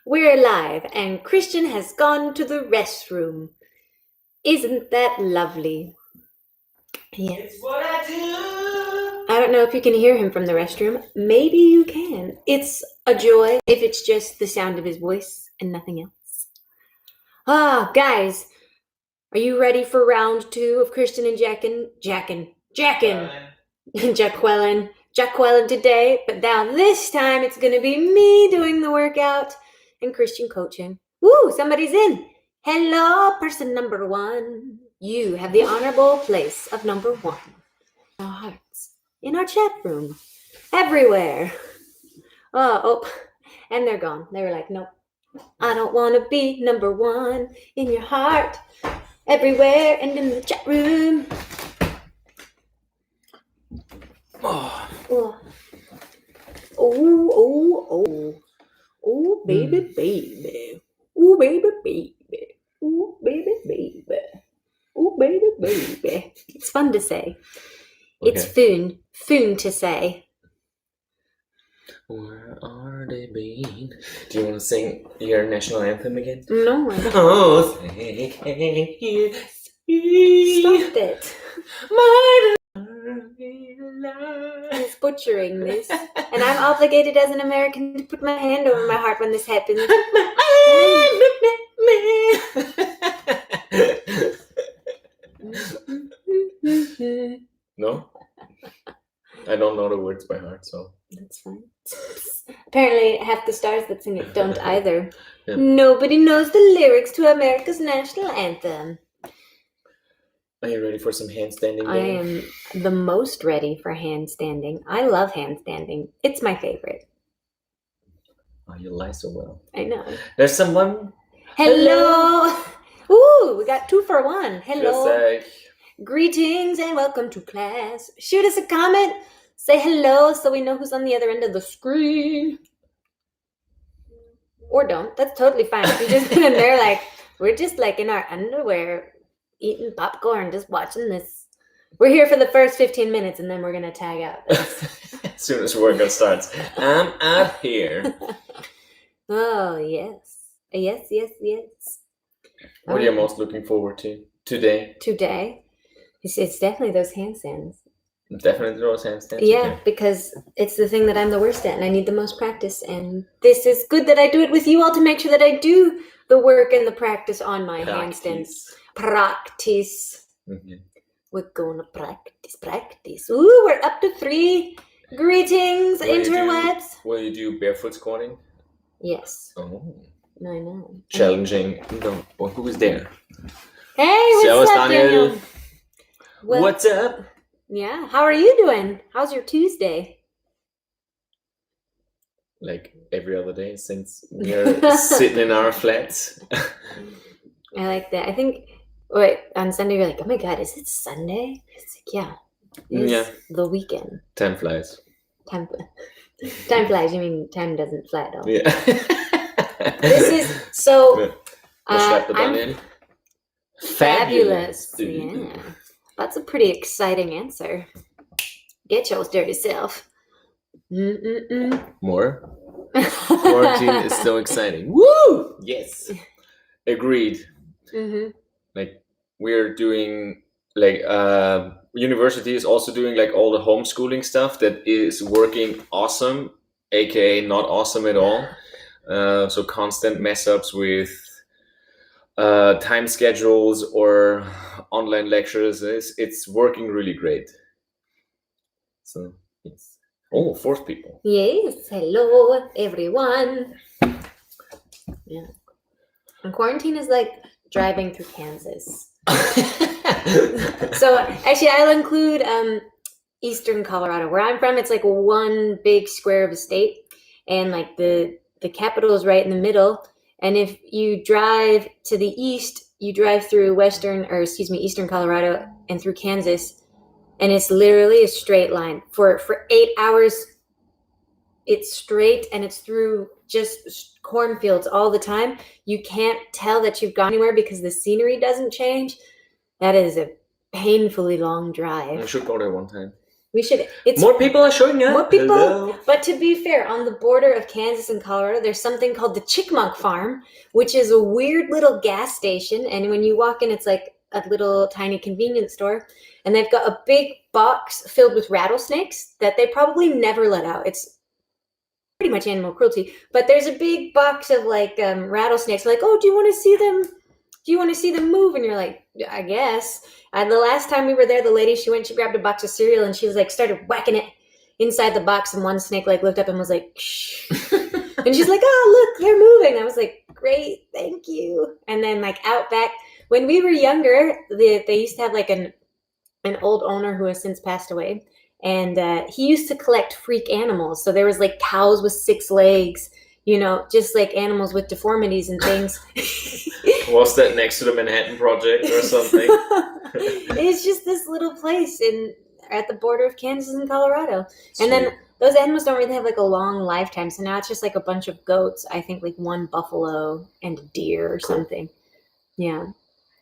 We're live, and Christian has gone to the restroom. Isn't that lovely? Yes. It's what I do. I don't know if you can hear him from the restroom. Maybe you can. It's a joy if it's just the sound of his voice and nothing else. Guys, are you ready for round 2 of Christian and Jacqueline today? But now this time it's going to be me doing the workout and Christian coaching. Woo, somebody's in. Hello, person number 1. You have the honorable place of number 1. Our hearts, in our chat room, everywhere. Oh, and they're gone. They were like, nope, I don't want to be number 1 in your heart, everywhere, and in the chat room. Oh, baby. Ooh, baby. Ooh, baby. Ooh, baby. It's fun to say. Okay. It's foon to say. Where are they been? Do you want to sing your national anthem again? No. Oh, thank you. Stop it. My He's butchering this, and I'm obligated as an American to put my hand over my heart when this happens. No? I don't know the words by heart, so... That's fine. Apparently, half the stars that sing it don't either. Yeah. Nobody knows the lyrics to America's national anthem. Are you ready for some handstanding? I am the most ready for handstanding. I love handstanding. It's my favorite. Oh, you lie so well. I know. There's someone. Hello. Ooh, we got 2 for 1. Hello. Just Greetings and welcome to class. Shoot us a comment. Say hello so we know who's on the other end of the screen. Or don't. That's totally fine. If you're just in there like, we're just like in our underwear, eating popcorn, just watching this. We're here for the first 15 minutes and then we're going to tag out. As soon as workout starts, I'm out here. Oh, yes. Yes. What are you most looking forward to today? It's definitely those handstands. Definitely those handstands? Yeah, okay. Because it's the thing that I'm the worst at and I need the most practice. And this is good that I do it with you all to make sure that I do the work and the practice on my handstands. Practice. Mm-hmm. We're going to practice. Ooh, we're up to 3. Greetings, interwebs. Will you do barefoot squatting? Yes. Oh. I know. Challenging. No, who is there? Hey, what's up, Daniel? What's up? Yeah, how are you doing? How's your Tuesday? Like every other day since we're sitting in our flats. I like that. I think, on Sunday you're like, oh my God, is it Sunday? It's like, yeah. It's the weekend. Time flies. Time flies. You mean time doesn't fly at all. Yeah. This is, so, I'm fabulous. Yeah. That's a pretty exciting answer. Get yours dirty self. More? Quarantine is so exciting. Woo! Yes. Agreed. Mm-hmm. Like we're doing university is also doing like all the homeschooling stuff that is working awesome, aka not awesome at all. So constant mess ups with time schedules or online lectures. It's working really great. So yes. Oh, 4th people. Yes. Hello, everyone. Yeah. And quarantine is like driving through Kansas. So actually, I'll include Eastern Colorado. Where I'm from, it's like one big square of a state, and like the capital is right in the middle. And if you drive to the east, you drive through Eastern Colorado and through Kansas, and it's literally a straight line for 8 hours. It's straight and it's through just cornfields all the time. You can't tell that you've gone anywhere because the scenery doesn't change. That is a painfully long drive. I should go there one time. We should. It's More people are showing up. More people. Hello. But to be fair, on the border of Kansas and Colorado, there's something called the Chickmunk Farm, which is a weird little gas station. And when you walk in, it's like a little tiny convenience store. And they've got a big box filled with rattlesnakes that they probably never let out. It's pretty much animal cruelty. But there's a big box of like rattlesnakes. Like, oh, do you want to see them? Do you want to see them move? And you're like, I guess. The last time we were there, the lady, she grabbed a box of cereal and she was like, started whacking it inside the box. And one snake like looked up and was like, shh. And she's like, oh, look, they're moving. I was like, great, thank you. And then like out back, when we were younger, they used to have like an old owner who has since passed away. And he used to collect freak animals. So there was like cows with 6 legs, you know, just like animals with deformities and things. Was that next to the Manhattan Project or something? It's just this little place at the border of Kansas and Colorado. Sweet. And then those animals don't really have like a long lifetime. So now it's just like a bunch of goats. I think like 1 buffalo and a deer or something. Yeah.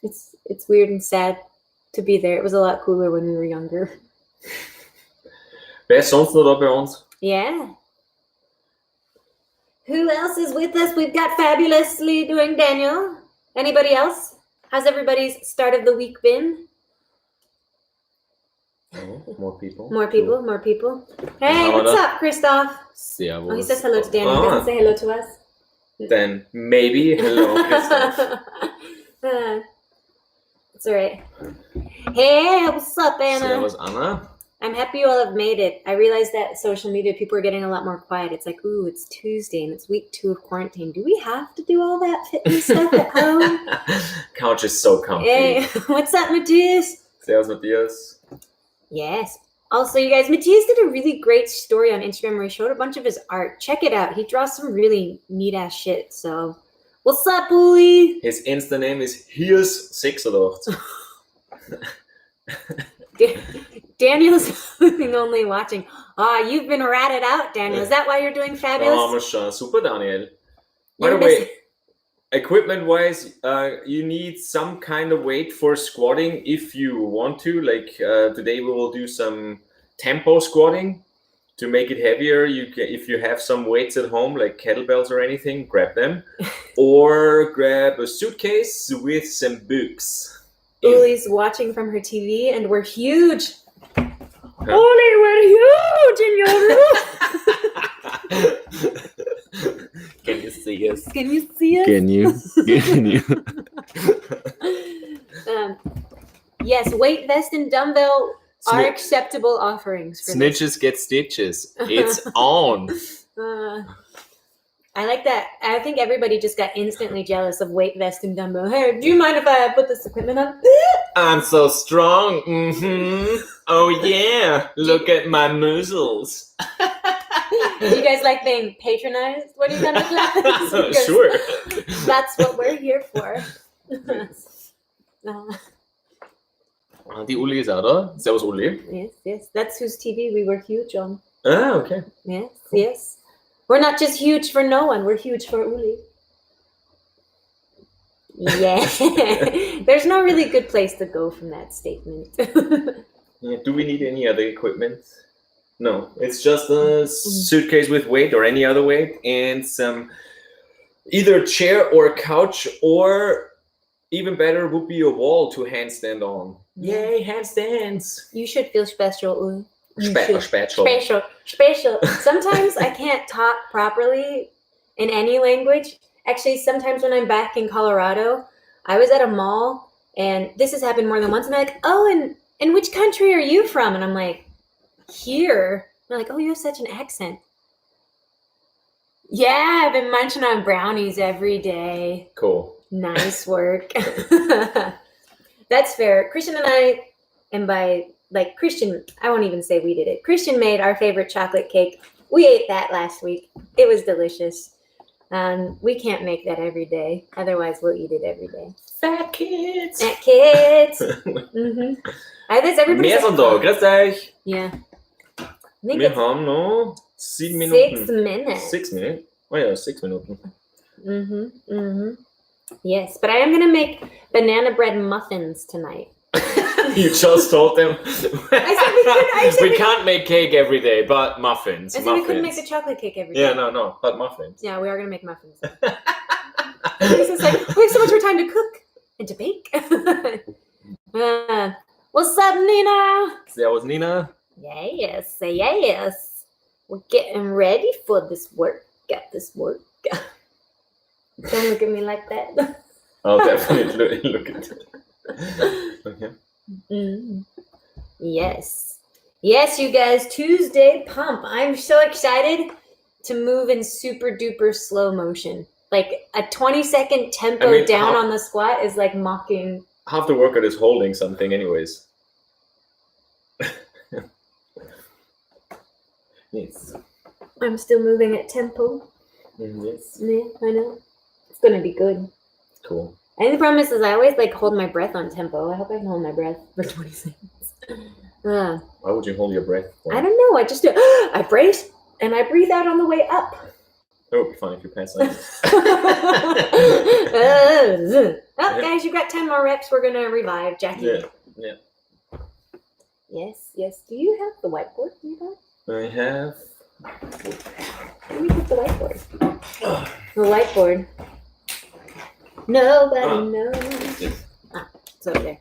It's weird and sad to be there. It was a lot cooler when we were younger. Wer ist sonst noch da bei uns? Yeah. Who else is with us? We've got fabulously doing Daniel. Anybody else? How's everybody's start of the week been? Oh, more people. More people, Cool. more people. Hey, what's up, Christoph? Servus. Oh, he says hello to Daniel. He doesn't say hello to us. Then maybe hello, Christoph. It's all right. Hey, what's up, Anna? Servus, Anna. I'm happy you all have made it. I realized that social media, people are getting a lot more quiet. It's like, ooh, it's Tuesday and it's week 2 of quarantine. Do we have to do all that fitness stuff at home? Couch is so comfy. Hey, what's up, Matthias? Servus, Matthias. Yes. Also, you guys, Matthias did a really great story on Instagram where he showed a bunch of his art. Check it out. He draws some really neat-ass shit. So, what's up, Uli? His Insta name is Hiers86. Daniel's only watching. You've been ratted out, Daniel. Is that why you're doing fabulous? Super, Daniel. By You're the way, missing- equipment-wise, you need some kind of weight for squatting if you want to. Like today, we will do some tempo squatting to make it heavier. If you have some weights at home, like kettlebells or anything, grab them, or grab a suitcase with some books. Uli's watching from her TV, and we're huge. Uli, we're huge in your room. Can you see us? Can you see us? Can you? Yes, weight vest and dumbbell are Snitch. acceptable offerings for this. Snitches get stitches. It's on. I like that. I think everybody just got instantly jealous of weight vest and dumbbell. Hey, do you mind if I put this equipment on? I'm so strong. Mm-hmm. Oh yeah. Look at my muscles. Do you guys like being patronized when you're done with class? Because Sure. That's what we're here for. Die Uli ist auch da. Servus, Uli. Yes. That's whose TV we were huge on. Ah, okay. Yes. We're not just huge for no one. We're huge for Uli. Yeah. There's no really good place to go from that statement. Yeah, do we need any other equipment? No, it's just a suitcase with weight or any other weight and some either chair or a couch, or even better would be a wall to handstand on. Yay, handstands! You should feel special, Uli. You Special. should. Special. Sometimes I can't talk properly in any language. Actually, sometimes when I'm back in Colorado, I was at a mall, and this has happened more than once, and they're like, oh, and which country are you from? And I'm like, here. And they're like, oh, you have such an accent. Yeah, I've been munching on brownies every day. Cool. Nice work. That's fair. Christian and I, and by like Christian, I won't even say we did it. Christian made our favorite chocolate cake. We ate that last week. It was delicious. We can't make that every day. Otherwise, we'll eat it every day. Fat kids! Fat kids! Mm-hmm. Everybody Mehr von da, grüß euch! Yeah. I think Wir it's haben noch 7 Minuten. 6 minutes. 6 Minuten? Oh ja, 6 Minuten. Yes, but I am going to make banana bread muffins tonight. You just told them. I said we can't make cake every day, but muffins. I said we couldn't make the chocolate cake every day. Yeah, no, but muffins. Yeah, we are gonna make muffins. It's like we have so much more time to cook and to bake. What's up, Nina? That was Nina. Yes, yes. We're getting ready for this work. Got this work. Don't look at me like that. I'll definitely look at it. Okay. Yes. Yes, you guys, Tuesday pump. I'm so excited to move in super duper slow motion. Like a 20-second tempo down on the squat is like mocking. Half the workout is holding something anyways. Yes. I'm still moving at tempo. Yes. Yeah, I know. It's gonna be good. Cool. And the problem is I always like hold my breath on tempo. I hope I can hold my breath for 20 seconds. Why would you hold your breath for? I don't know. I just do. I brace and I breathe out on the way up. That would be fun if you pass out. Guys, you've got 10 more reps. We're gonna revive, Jackie. Yeah. Yes. Do you have the whiteboard? I have. Let me put the whiteboard. The whiteboard. Nobody knows. It's over there.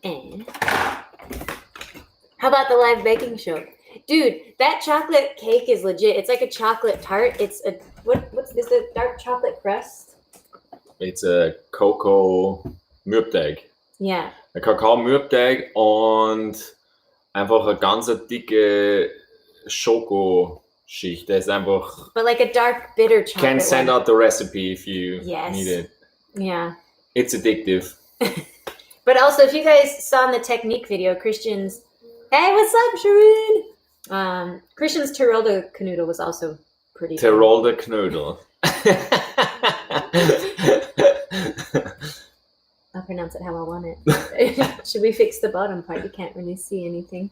And how about the live baking show? Dude, that chocolate cake is legit. It's like a chocolate tart. It's a what's this? A dark chocolate crust? It's a Cocoa Mürbteig. Yeah. Ein Kakao-Mürbteig und einfach eine ganz dicke Schokoschicht. Das ist einfach. But like a dark bitter chocolate. Can send out the recipe if you Yes. need it. Yeah. It's addictive. But also, if you guys saw in the technique video, Christian's, hey, what's up, Shareen? Christian's Tirolda Canoodle was also pretty good. Tirolda Knödel. I'll pronounce it how I want it. Should we fix the bottom part? You can't really see anything.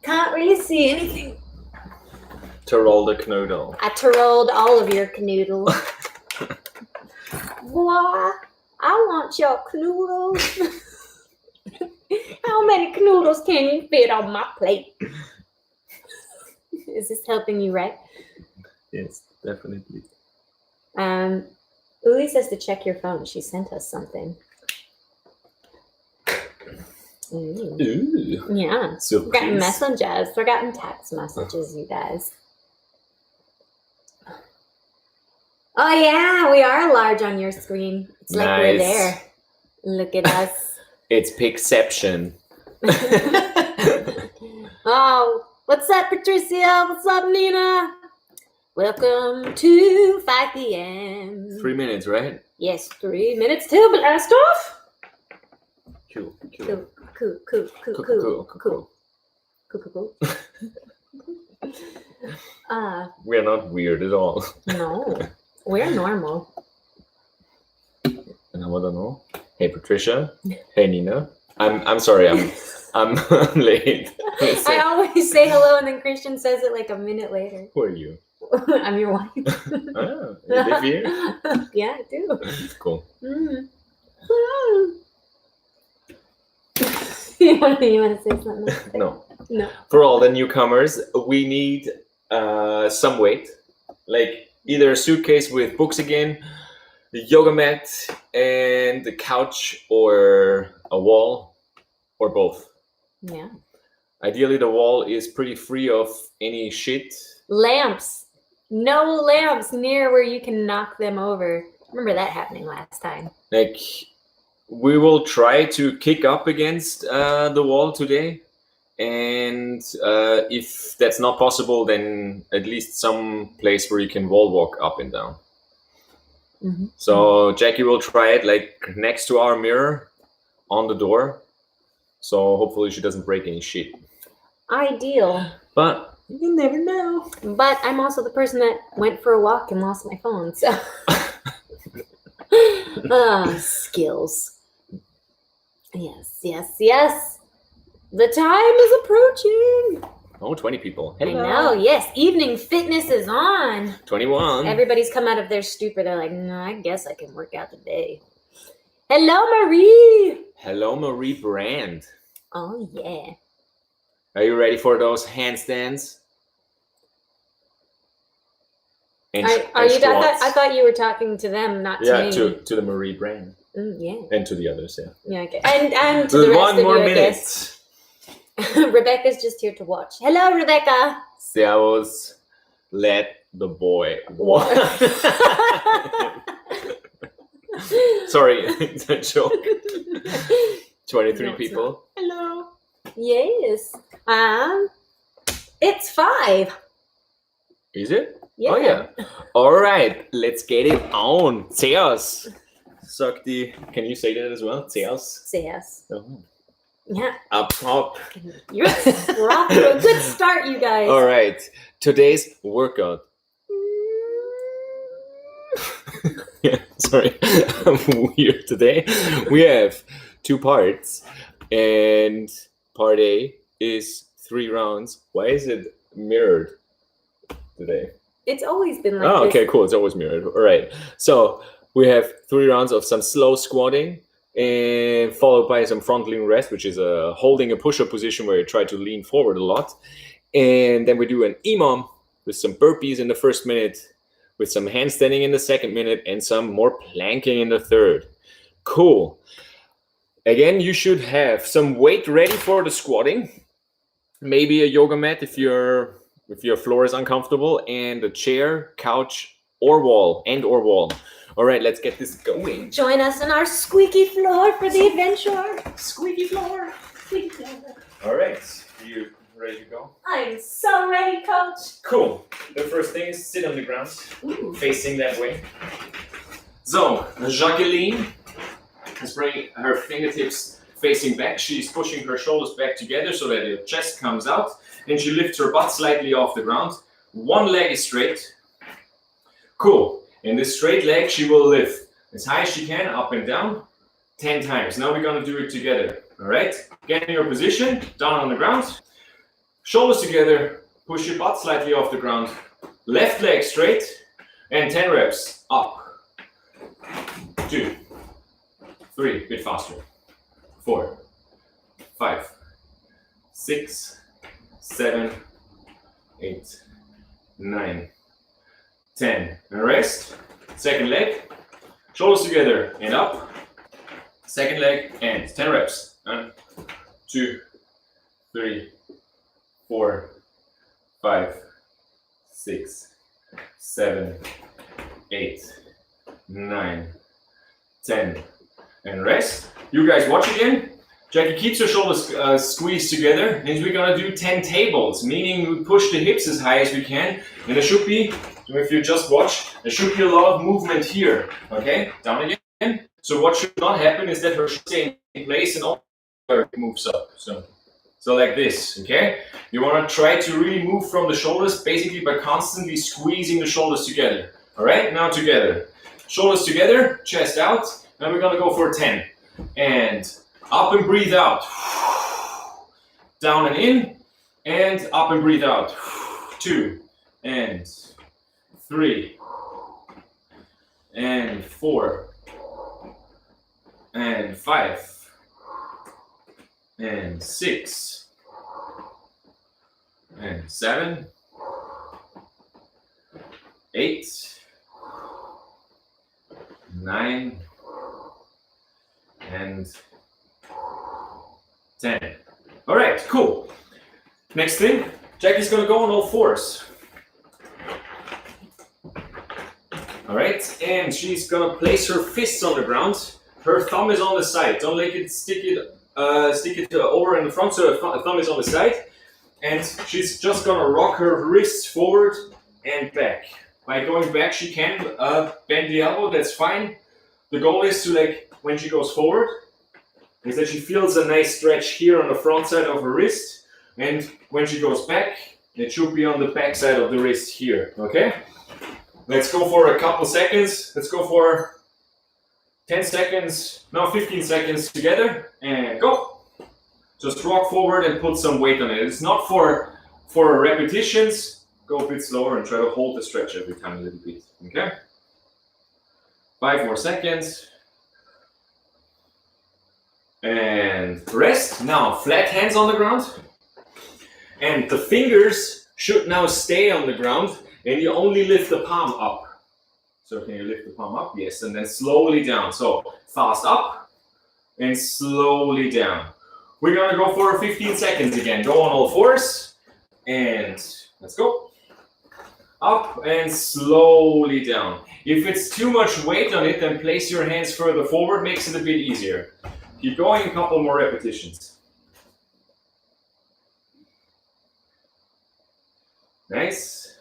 Can't really see anything. Tirolda Knödel. I Tirolled all of your canoodle. Boy, I want your canoodles. How many canoodles can you fit on my plate? Is this helping you, right? Yes, definitely. Uli says to check your phone. She sent us something. Ooh. Yeah. Surprise. Forgotten messages. Forgotten text messages, you guys. Oh, yeah. We are large on your screen. It's like we're Nice. there. Look at us. It's Pixception. Oh, what's up, Patricia? What's up, Nina? Welcome to 5 p.m. 3 minutes, right? Yes, 3 minutes till blast off. Cool. Cool. We're not weird at all. No, we're normal. And I don't know. Hey Patricia. Hey Nina. I'm sorry. I'm late. I always say hello, and then Christian says it like a minute later. Who are you? I'm your wife. Ah, you live here? Yeah, I do. Cool. Mm. You want to say something? No. No. For all the newcomers, we need some weight, like either a suitcase with books again, the yoga mat, and the couch, or a wall, or both. Yeah. Ideally, the wall is pretty free of any shit. Lamps. No lamps near where you can knock them over. Remember that happening last time. Like, we will try to kick up against the wall today. And if that's not possible, then at least some place where you can wall walk up and down. Mm-hmm. So Jackie will try it like next to our mirror on the door. So hopefully she doesn't break any shit. Ideal. But you never know. But I'm also the person that went for a walk and lost my phone. So skills. Yes. The time is approaching. Oh, 20 people. I know, yes. Evening fitness is on. 21. Everybody's come out of their stupor. They're like, no, I guess I can work out today. Hello, Marie. Hello, Marie Brand. Oh, yeah. Are you ready for those handstands? And, Are and you? squats? I thought you were talking to them, not to me. to the Marie Brand. Yeah. And to the others, yeah. Yeah. Okay. And to the rest One of more you, I minute. guess. Rebecca's just here to watch. Hello, Rebecca. Servus. Let the boy walk. Sorry, it's a joke. 23 No, it's people. Hello. Yes. It's 5. Is it? Yeah. Oh yeah. All right, let's get it on. Zeus. Sagt die. Can you say that as well? Zeus. Yes. Oh. Yeah. Up top. We're off to a good start, you guys. All right. Today's workout. Yeah, sorry, I'm weird today. We have 2 parts, and part A is 3 rounds. Why is it mirrored today? It's always been like Oh, this. okay, cool. It's always mirrored. All right. So we have 3 rounds of some slow squatting, and followed by some front lean rest, which is holding a push-up position where you try to lean forward a lot. And then we do an EMOM with some burpees in the first minute, with some handstanding in the second minute, and some more planking in the third. Cool. Again, you should have some weight ready for the squatting. Maybe a yoga mat if your floor is uncomfortable, and a chair, couch, or wall. All right, let's get this going. Join us on our squeaky floor for the adventure. Squeaky floor. Squeaky floor. All right, you ready to go? I'm so ready, coach. Cool. The first thing is sit on the ground, Ooh. facing that way. So, Jacqueline is bringing her fingertips facing back. She's pushing her shoulders back together so that her chest comes out, and she lifts her butt slightly off the ground. One leg is straight. Cool. In this straight leg, she will lift as high as she can, up and down, 10 times. Now we're going to do it together. All right? Get in your position, down on the ground. Shoulders together, push your butt slightly off the ground. Left leg straight, and 10 reps. Up. 2, 3, a bit faster. 4, 5, 6, 7, 8, 9, 10. And rest. Second leg. Shoulders together and up. Second leg and 10 reps. 1, 2, 3, 4, 5, 6, 7, 8, 9, 10. And rest. You guys watch again. Jackie keeps her shoulders squeezed together, and we're gonna do 10 tables, meaning we push the hips as high as we can. And there should be, if you just watch, there should be a lot of movement here. Okay, down again. So what should not happen is that her stay in place and all moves up. So like this, okay? You want to try to really move from the shoulders, basically by constantly squeezing the shoulders together. All right, now together. Shoulders together, chest out. Now we're gonna go for 10. And up and breathe out. Down and in, and up and breathe out. 2, and 3, and 4, and 5, and 6, and 7, 8, 9, and 10. All right, cool. Next thing, Jackie's gonna go on all fours. All right, and she's gonna place her fists on the ground. Her thumb is on the side. Don't let it stick it over in the front, so her thumb is on the side. And she's just gonna rock her wrists forward and back. By going back, she can bend the elbow. That's fine. The goal is to, like, when she goes forward, is that she feels a nice stretch here on the front side of her wrist, and when she goes back, it should be on the back side of the wrist here, okay? Let's go for a couple seconds. Let's go for 10 seconds, no, 15 seconds together, and go. Just rock forward and put some weight on it. It's not for repetitions. Go a bit slower and try to hold the stretch every time a little bit, okay? 5 more seconds. and rest. Now flat hands on the ground, and the fingers should now stay on the ground, and you only lift the palm up. So can you lift the palm up? Yes, and then slowly down. So fast up and slowly down. We're gonna go for 15 seconds again. Go on all fours and let's go. Up and slowly down. If it's too much weight on it, then place your hands further forward, makes it a bit easier. Keep going, a couple more repetitions. Nice.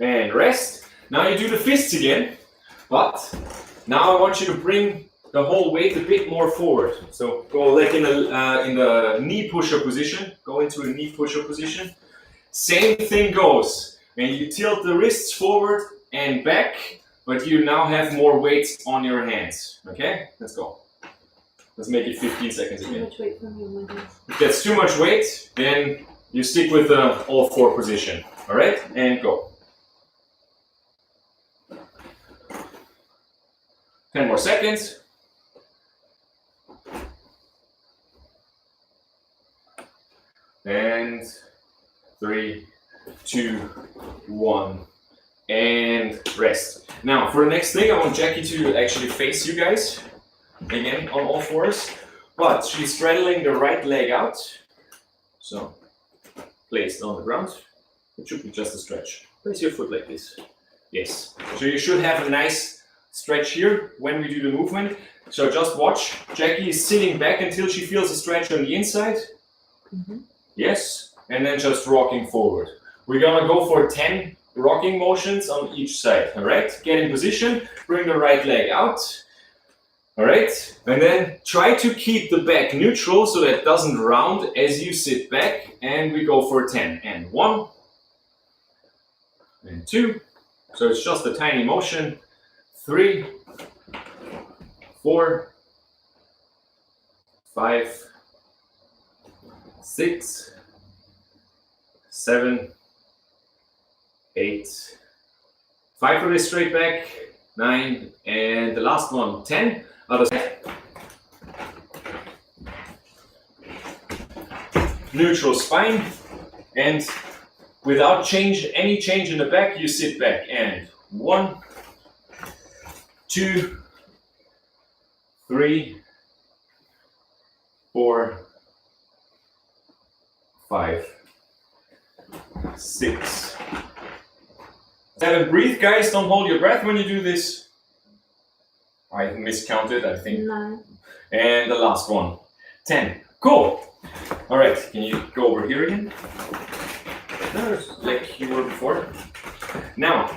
And rest. Now you do the fists again, but now I want you to bring the whole weight a bit more forward. So go like in the knee pusher position. Go into a knee pusher position. Same thing goes. And you tilt the wrists forward and back, but you now have more weight on your hands. Okay? Let's go. Let's make it 15 seconds again. Too much weight for me. If that's too much weight, then you stick with the all four position. All right? And go. 10 more seconds. And 3, 2, 1, and rest. Now, for the next thing, I want Jackie to actually face you guys, again, on all fours, but she's straddling the right leg out, so placed on the ground. It should be just a stretch. Place your foot like this. Yes. So you should have a nice stretch here when we do the movement. So just watch. Jackie is sitting back until she feels a stretch on the inside. Yes. And then just rocking forward. We're gonna go for 10 rocking motions on each side. All right. Get in position. Bring the right leg out. All right. And then try to keep the back neutral so that it doesn't round as you sit back. And we go for 10. And 1. And 2. So it's just a tiny motion. 3, 4, 5, 6, 7, 8, 5 for this straight back, 9, and the last one, 10. Other side. Neutral spine, and without any change in the back, you sit back. And 1, 2, 3, 4, 5, 6, 7. Breathe, guys. Don't hold your breath when you do this. I miscounted, I think. 9. And the last one, 10. Cool. All right. Can you go over here again? No, like you were before. Now,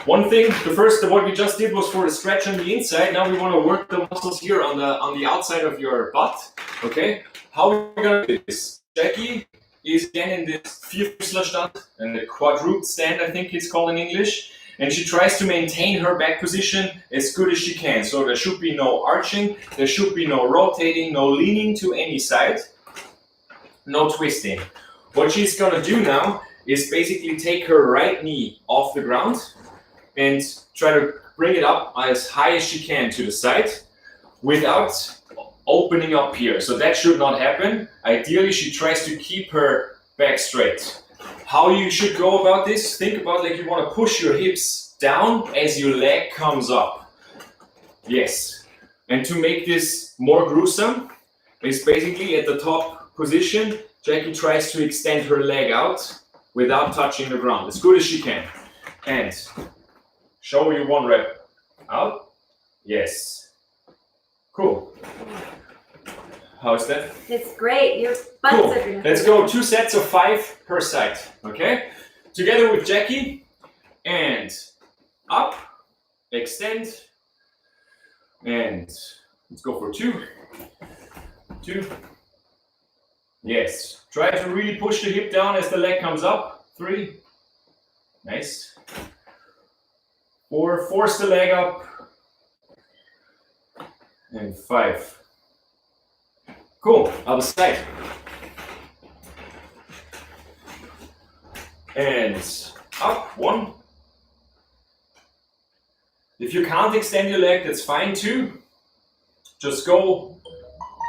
one thing, what we just did was for the stretch on the inside. Now we want to work the muscles here on the outside of your butt. Okay? How are we gonna do this? Jackie is again in this Vierfüßlerstand, and the quadruped stand, I think it's called in English. And she tries to maintain her back position as good as she can. So there should be no arching, there should be no rotating, no leaning to any side, no twisting. What she's gonna do now is basically take her right knee off the ground and try to bring it up as high as she can to the side without opening up here. So that should not happen. Ideally, she tries to keep her back straight. How you should go about this, think about like you want to push your hips down as your leg comes up. Yes. And to make this more gruesome, is basically at the top position, Jackie tries to extend her leg out without touching the ground, as good as she can. And show you 1 rep. Out. Yes. Cool. How's that? It's great. Your butt's Cool. everywhere. Let's go 2 sets of 5 per side. Okay? Together with Jackie. And up. Extend. And let's go for 2. 2. Yes. Try to really push the hip down as the leg comes up. 3. Nice. 4. Force the leg up. And 5. Cool. Other side. And up. 1. If you can't extend your leg, that's fine too. Just go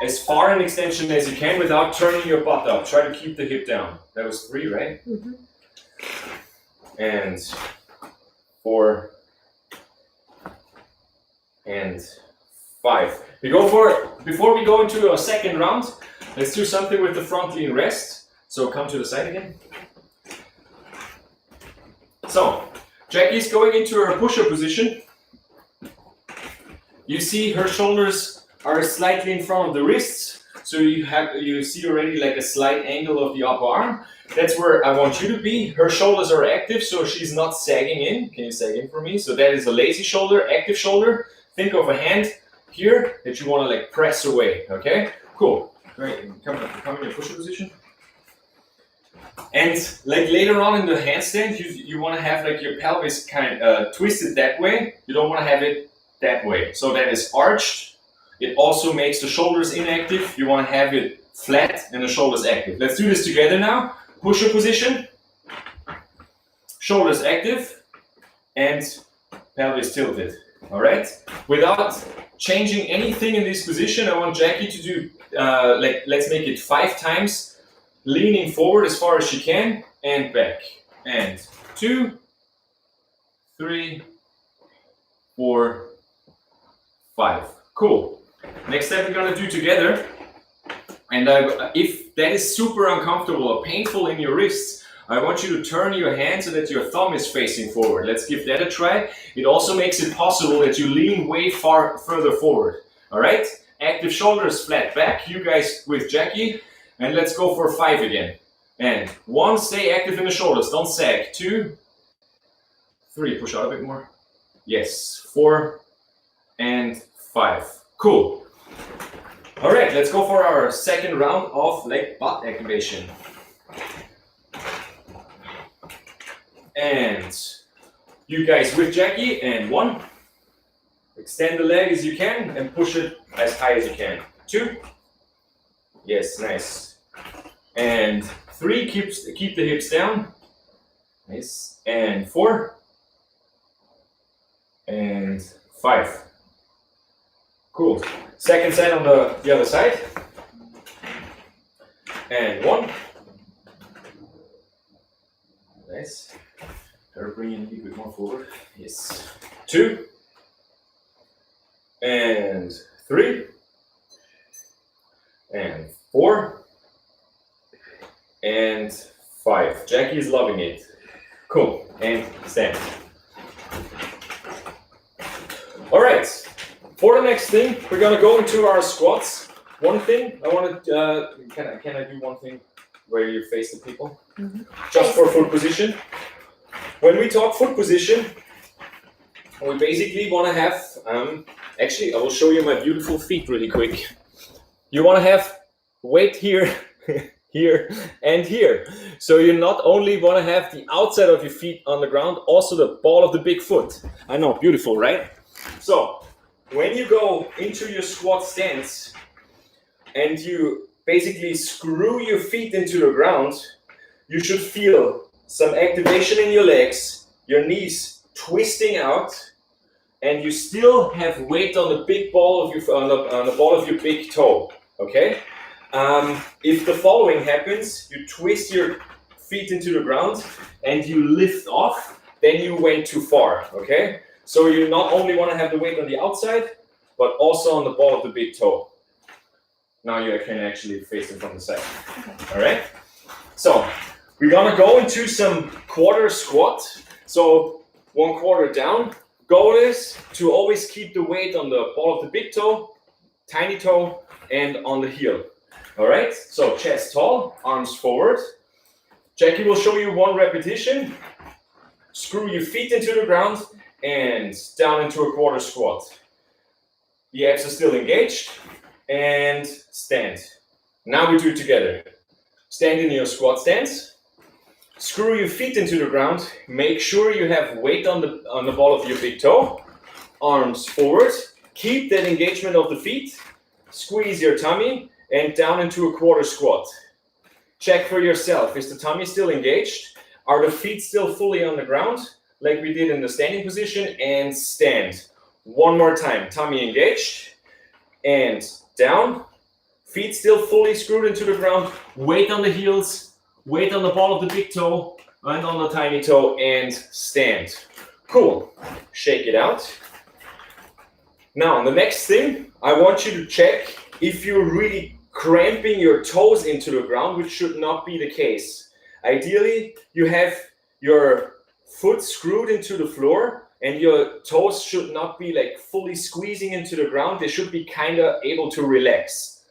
as far an extension as you can without turning your butt up. Try to keep the hip down. That was 3, right? Mm-hmm. And 4 and 5. We go for, before we go into our second round, let's do something with the front lean rest. So come to the side again. So Jackie's going into her push-up position. You see her shoulders are slightly in front of the wrists, so you see already like a slight angle of the upper arm. That's where I want you to be. Her shoulders are active, so she's not sagging in. Can you sag in for me? So that is a lazy shoulder, active shoulder. Think of a hand here that you want to like press away. Okay, cool. Great. Come in your push-up position. And like later on in the handstand, you want to have like your pelvis kind of twisted that way. You don't want to have it that way. So that is arched. It also makes the shoulders inactive. You want to have it flat and the shoulders active. Let's do this together now. Push-up position. Shoulders active and pelvis tilted. All right. Without changing anything in this position, I want Jackie to do let's make it 5 times. Leaning forward as far as she can and back. And 2, 3, 4, 5. Cool. Next step we're gonna do together. And if that is super uncomfortable or painful in your wrists, I want you to turn your hand so that your thumb is facing forward. Let's give that a try. It also makes it possible that you lean way further forward. All right? Active shoulders, flat back. You guys with Jackie. And let's go for 5 again. And 1, stay active in the shoulders, don't sag. 2, 3, push out a bit more. Yes, 4 and 5. Cool. All right, let's go for our second round of leg butt activation. And you guys with Jackie, and 1. Extend the leg as you can and push it as high as you can. 2. Yes, nice. And 3, keep the hips down. Nice. And 4. And 5. Cool. Second side on the other side. And 1. Nice. Better bring it a little bit more forward. Yes. 2. And 3. And 4. And 5. Jackie is loving it. Cool. And stand. All right. For the next thing, we're gonna go into our squats. One thing I want to can I do one thing where you face the people? Mm-hmm. Just for foot position. When we talk foot position, we basically want to have. Actually, I will show you my beautiful feet really quick. You want to have weight here. Here and here. So you not only want to have the outside of your feet on the ground, also the ball of the big foot. I know, beautiful, right? So when you go into your squat stance and you basically screw your feet into the ground, you should feel some activation in your legs, your knees twisting out, and you still have weight on the big ball of your on the ball of your big toe. Okay. If the following happens, you twist your feet into the ground and you lift off, then you went too far, okay? So you not only want to have the weight on the outside, but also on the ball of the big toe. Now you can actually face it from the side, all right? So we're gonna go into some quarter squat. So 1 quarter down. Goal is to always keep the weight on the ball of the big toe, tiny toe, and on the heel. All right, so chest tall, arms forward. Jackie will show you 1 repetition. Screw your feet into the ground and down into a quarter squat. The abs are still engaged and stand. Now we do it together. Stand in your squat stance. Screw your feet into the ground. Make sure you have weight on the ball of your big toe. Arms forward. Keep that engagement of the feet. Squeeze your tummy. And down into a quarter squat. Check for yourself. Is the tummy still engaged? Are the feet still fully on the ground? Like we did in the standing position. And stand. 1 more time. Tummy engaged. And down. Feet still fully screwed into the ground. Weight on the heels, weight on the ball of the big toe and on the tiny toe, and stand. Cool. Shake it out. Now, the next thing, I want you to check if you're really cramping your toes into the ground, which should not be the case. Ideally, you have your foot screwed into the floor and your toes should not be like fully squeezing into the ground. They should be kind of able to relax.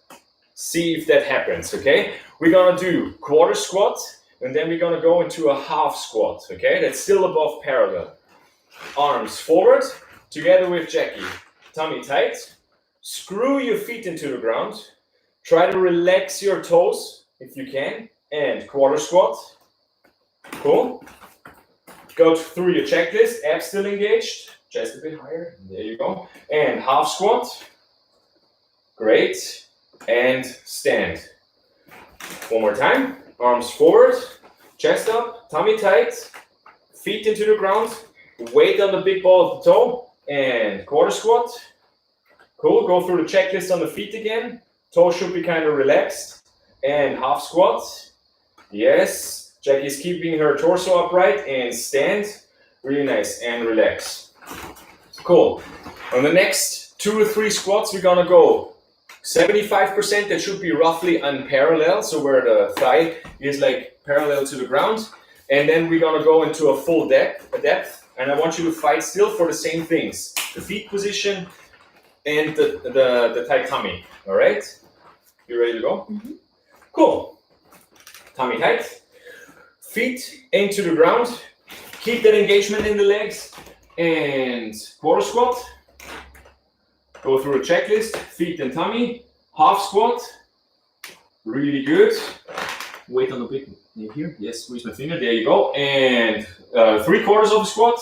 See if that happens, okay? We're gonna do quarter squat and then we're gonna go into a half squat, okay? That's still above parallel. Arms forward, together with Jackie. Tummy tight. Screw your feet into the ground. Try to relax your toes if you can. And quarter squat. Cool. Go through your checklist. Abs still engaged. Chest a bit higher. There you go. And half squat. Great. And stand. One more time. Arms forward. Chest up. Tummy tight. Feet into the ground. Weight on the big ball of the toe. And quarter squat. Cool. Go through the checklist on the feet again. Toes should be kind of relaxed. And half squat. Yes. Jackie's keeping her torso upright and stand. Really nice. And relax. Cool. On the next 2 or 3 squats, we're gonna go 75%. That should be roughly unparalleled. So where the thigh is like parallel to the ground. And then we're gonna go into a full depth. And I want you to fight still for the same things. The feet position and the tight tummy. All right? You ready to go? Mm-hmm. Cool. Tummy tight. Feet into the ground. Keep that engagement in the legs. And quarter squat. Go through a checklist. Feet and tummy. Half squat. Really good. Weight on the big knee here. Yes, squeeze my finger. There you go. And 3/4 of a squat.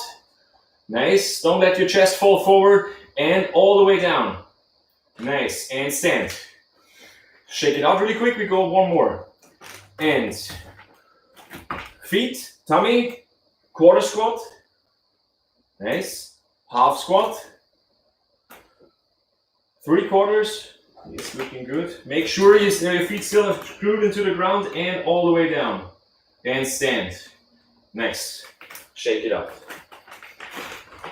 Nice. Don't let your chest fall forward. And all the way down. Nice. And stand. Shake it out really quick. We go one more. And feet, tummy, quarter squat. Nice. Half squat. 3/4. It's looking good. Make sure your feet still are screwed into the ground and all the way down. And stand. Nice. Shake it up.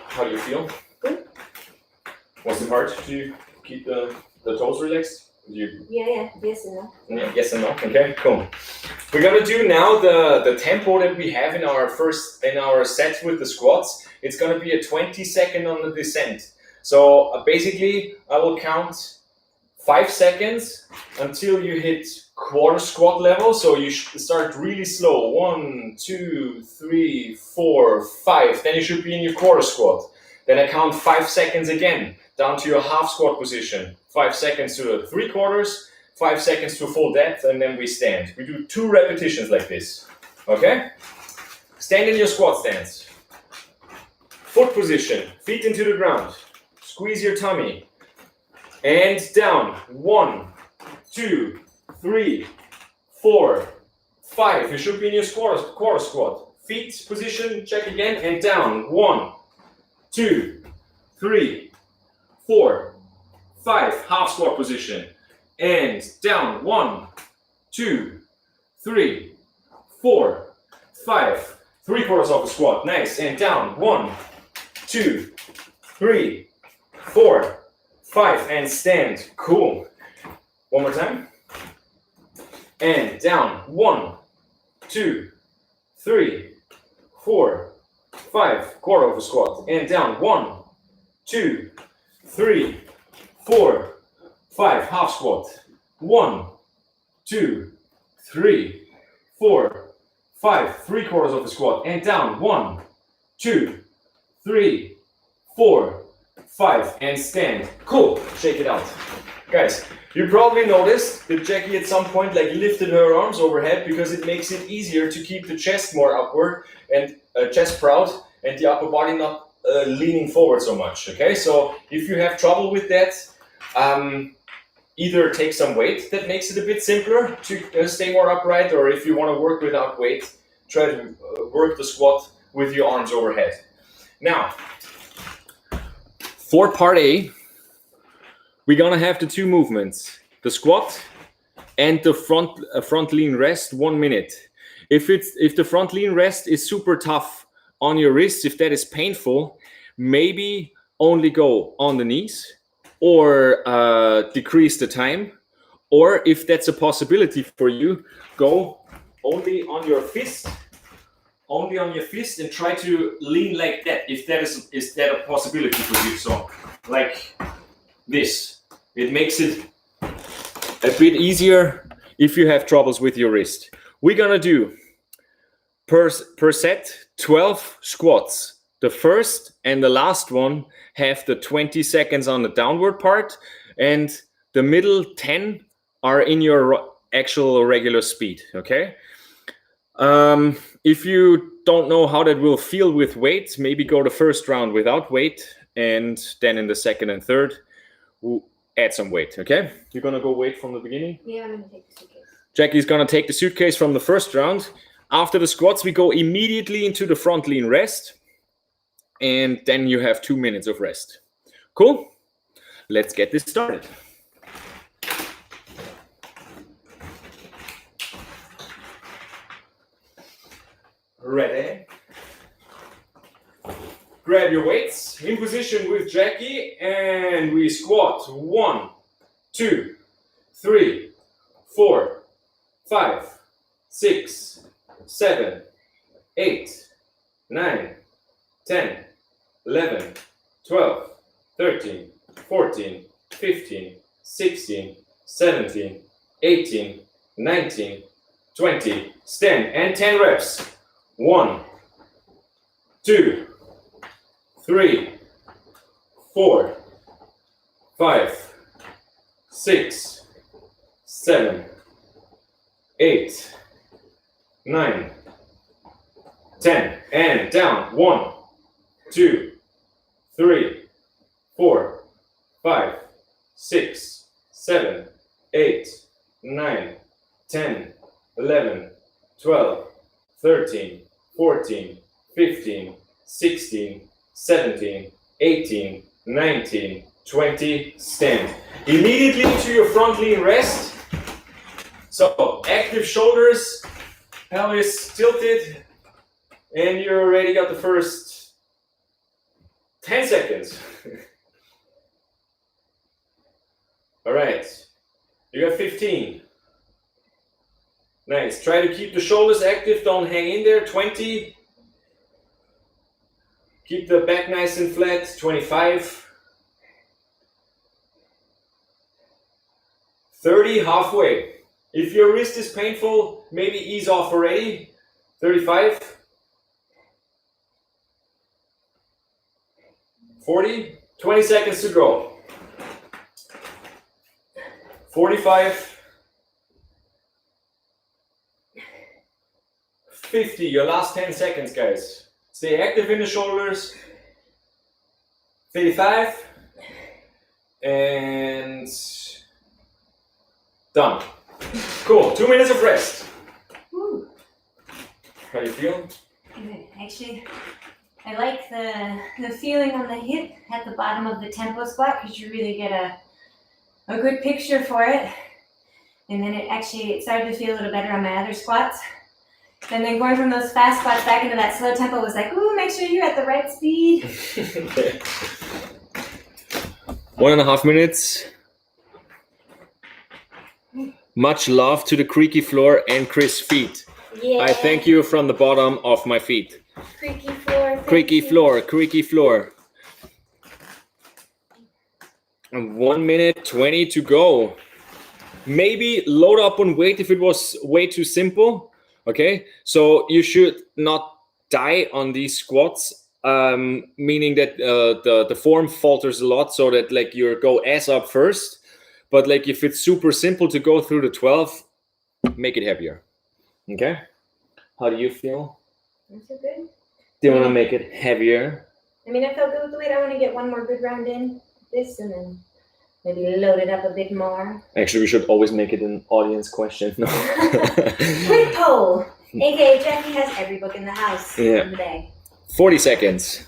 How do you feel? Good. Was it hard to keep the toes relaxed? Yeah. Yes and no. Yeah, yes and no. Okay, cool. We're gonna do now the tempo that we have in our set with the squats. It's gonna be a 20-second on the descent. So basically, I will count 5 seconds until you hit quarter squat level. So you start really slow. 1, 2, 3, 4, 5. Then you should be in your quarter squat. Then I count 5 seconds again down to your half squat position. 5 seconds to the 3/4, 5 seconds to full depth, and then we stand. We do 2 repetitions like this. Okay? Stand in your squat stance. Foot position, feet into the ground. Squeeze your tummy. And down. 1, 2, 3, 4, 5. You should be in your quarter squat. Feet position, check again, and down. 1, 2, 3, 4, 5. Half squat position. And down. 1, 2, 3, 4, 5. 3/4 of a squat. Nice. And down. 1, 2, 3, 4, 5. And stand. Cool. One more time. And down. 1, 2, 3, 4, 5. Quarter of a squat. And down. 1, 2, 3, 4, 5. Half squat. 1, 2, 3, 4, 5. 3/4 of a squat. And down. 1, 2, 3, 4, 5. And stand. Cool. Shake it out. Guys, you probably noticed that Jackie at some point lifted her arms overhead because it makes it easier to keep the chest more upward and chest proud and the upper body not leaning forward so much. Okay, so if you have trouble with that, either take some weight that makes it a bit simpler to stay more upright, or if you want to work without weight, try to work the squat with your arms overhead. Now, for part A, we're gonna have the 2 movements, the squat and the front lean rest 1 minute. If the front lean rest is super tough on your wrists, if that is painful, maybe only go on the knees or decrease the time. Or if that's a possibility for you, go only on your fist and try to lean like that. If that is that a possibility for you? So like this. It makes it a bit easier if you have troubles with your wrist. We're gonna do per set 12 squats. The first and the last one have the 20 seconds on the downward part, and the middle 10 are in your actual regular speed. Okay. If you don't know how that will feel with weight, maybe go the first round without weight, and then in the second and third, we'll add some weight. Okay. You're gonna go weight from the beginning. Yeah, I'm gonna take the suitcase. Jackie's gonna take the suitcase from the first round. After the squats, we go immediately into the front lean rest, and then you have 2 minutes of rest. Cool? Let's get this started. Ready? Grab your weights, in position with Jackie, and we squat. 1, 2, 3, 4, 5, 6, 7, 8, 9, 10, 11, 12, 13, 14, 15, 16, 17, 18, 19, 20. Stand and 10 reps. 1, 2, 3, 4, 5, 6, 7, 8, 9, 10, and down. 1, 2, 3, 4, 5, 6, 7, 8, 9, 10, 11, 12, 13, 14, 15, 16, 17, 18, 19, 20. Stand. Immediately to your front lean rest. So active shoulders, pelvis tilted, and you already got the first 10 seconds. All right, you got 15. Nice. Try to keep the shoulders active, don't hang in there. 20. Keep the back nice and flat. 25. 30, halfway. If your wrist is painful, maybe ease off already. 35. 40. 20 seconds to go. 45. 50, your last 10 seconds, guys. Stay active in the shoulders. 35. And done. Cool, 2 minutes of rest. Woo. How do you feel? Good. Actually, I like the feeling on the hip at the bottom of the tempo squat because you really get a good picture for it. And then it started to feel a little better on my other squats. And then going from those fast squats back into that slow tempo was like, ooh, make sure you're at the right speed. 1.5 minutes. Much love to the creaky floor and Chris' feet. Yeah. I thank you from the bottom of my feet. Creaky floor. Creaky floor, creaky floor. And 1 minute 20 to go. Maybe load up on weight if it was way too simple. Okay, so you should not die on these squats, meaning that the form falters a lot, so that like you go ass up first. But like if it's super simple to go through the 12, make it heavier. Okay, how do you feel? I feel good. Do you want to make it heavier? I mean, I felt good with the weight. I want to get one more good round in this and then maybe load it up a bit more. Actually, we should always make it an audience question. No. Quick poll. AKA Jackie has every book in the house in the bag. 40 seconds.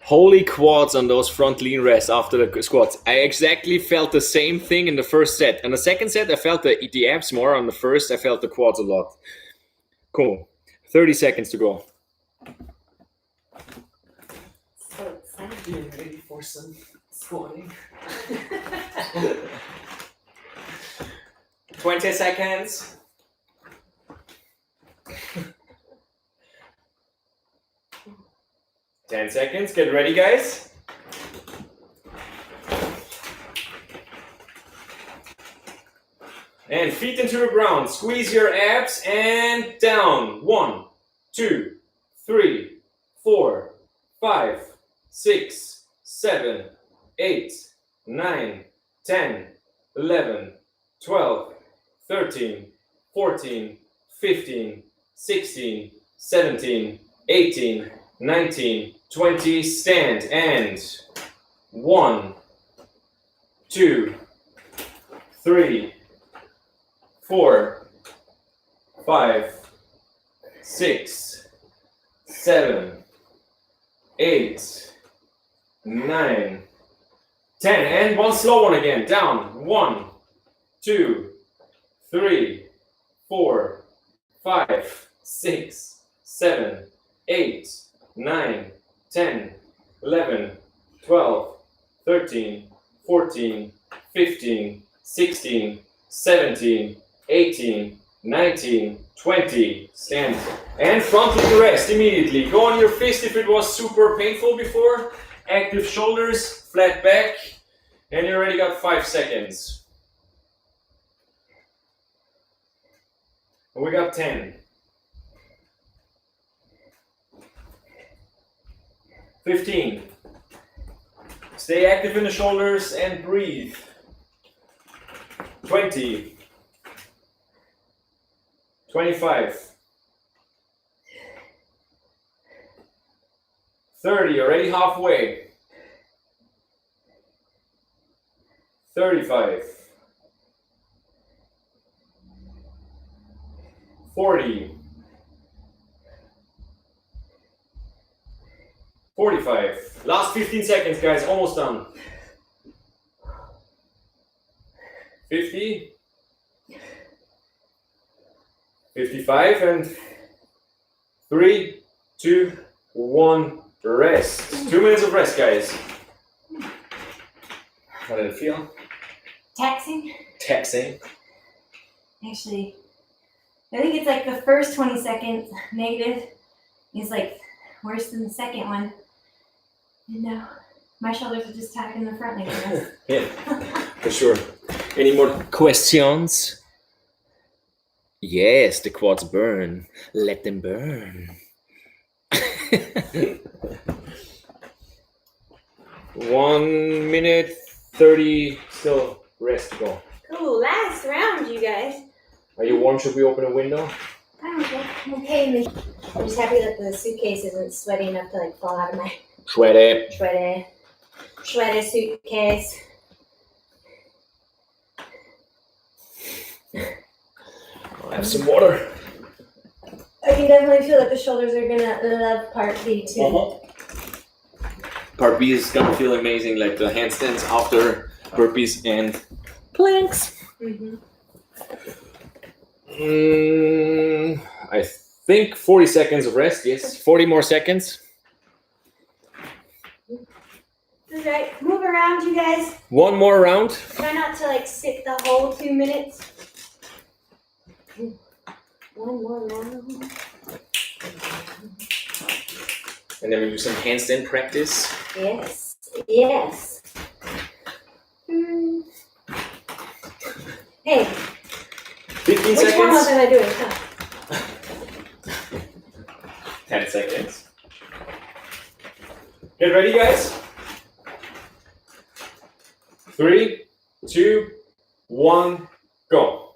Holy quads on those front lean rests after the squats. I exactly felt the same thing in the first set. And the second set, I felt the abs more. On the first, I felt the quads a lot. Cool. 30 seconds to go. So excited. Getting ready for some squatting. 20 seconds. Ten seconds. Get ready, guys. And feet into the ground. Squeeze your abs and down. 1, 2, 3, 4, 5, 6, 7, 8, 9, 10, 11, 12, 13, 14, 15, 16, 17, 18, 19, 20. Stand and 1, 2, 3, 4, 5, 6, 7, 8, 9, 10. And one slow one again. Down. 1, 2, 3, 4, 5, 6, 7, 8, 9, 10, 11, 12, 13, 14, 15, 16, 17, 18, 19, 20. Stand. And front leg rest immediately. Go on your fist if it was super painful before. Active shoulders, flat back. And you already got 5 seconds. And we got 10. 15. Stay active in the shoulders and breathe. 20. 25. 30, already halfway. 35. 40. 45. Last 15 seconds, guys, almost done. 50. 55 and 3, 2, 1, rest. 2 minutes of rest, guys. How did it feel? Taxing. Taxing. Actually, I think it's like the first 20 seconds negative is like worse than the second one. And now my shoulders are just tight in the front leg. Yeah, for sure. Any more questions? Yes, the quads burn. Let them burn. 1 minute 30 still rest to go. Cool, last round, you guys. Are you warm? Should we open a window? I'm okay. I'm just happy that the suitcase isn't sweaty enough to like fall out of my Sweaty. sweaty suitcase. I'll have some water. I can definitely feel that the shoulders are gonna love part B too. Part B is gonna feel amazing, like the handstands after burpees and planks. Mm-hmm. I think 40 seconds of rest, yes. 40 more seconds. All right, move around, you guys. One more round. Try not to like sit the whole 2 minutes. One more round. And then we do some handstand practice. Yes, yes. Hey, 15 which warm up seconds. am I doing? Huh? 10 seconds. Get ready, guys. 3, 2, 1, go.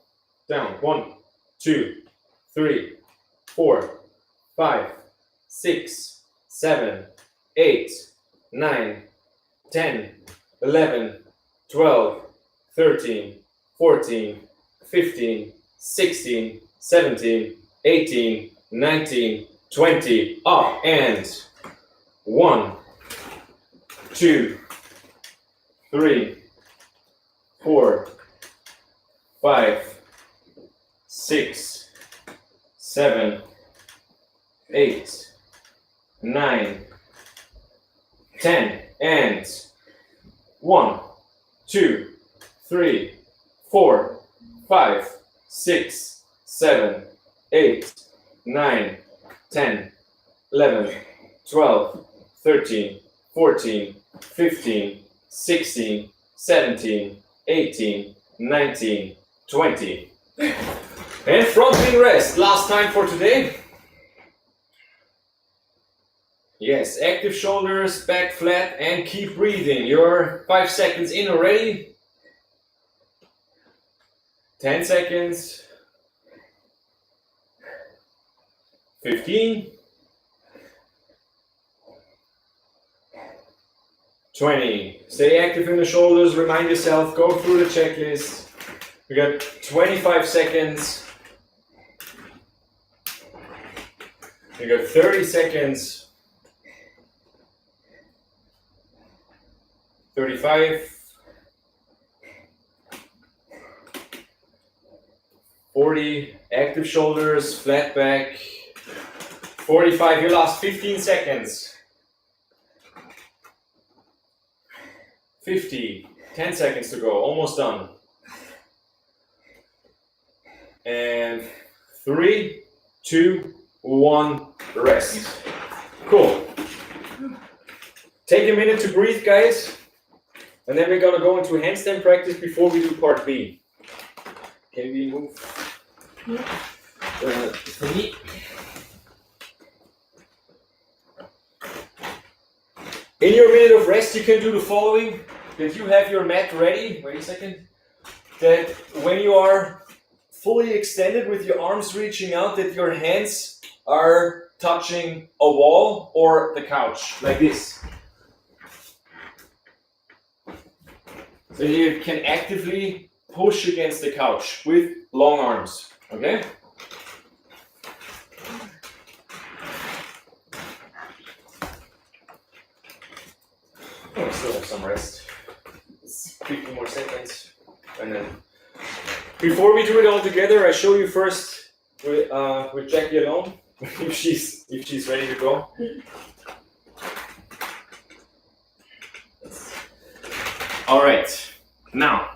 Down. 1, 2, 3, 4, 5, 6, 7, 8, 9, 10, 11, 12, 13, 14, 15, 16, 17, 18, 19, 20. Up and 1, 2, 3, 4, 5, 6, 7, 8, 9, 10, and 1, 2, 3, 4, 5, 6, 7, 8, 9, 10, 11, 12, 13, 14, 15, 16, 17, 18, 19, 20. And front lean rest. Last time for today. Yes, active shoulders, back flat, and keep breathing. You're 5 seconds in already. 10 seconds. 15. 20. Stay active in the shoulders. Remind yourself, go through the checklist. We got 25 seconds. We got 30 seconds. 35. 40. Active shoulders, flat back. 45. Your last 15 seconds. 50. 10 seconds to go. Almost done. And 3, 2, 1. Rest. Cool. Take a minute to breathe, guys. And then we're gonna go into handstand practice before we do part B. Can we move? For me. In your minute of rest, you can do the following. That you have your mat ready. Wait a second. That when you are fully extended with your arms reaching out, that your hands are touching a wall or the couch, like this. So you can actively push against the couch with long arms, okay? Oh, still have some rest. 50 more seconds. And then, before we do it all together, I show you first with Jackie alone, if she's ready to go. All right, now,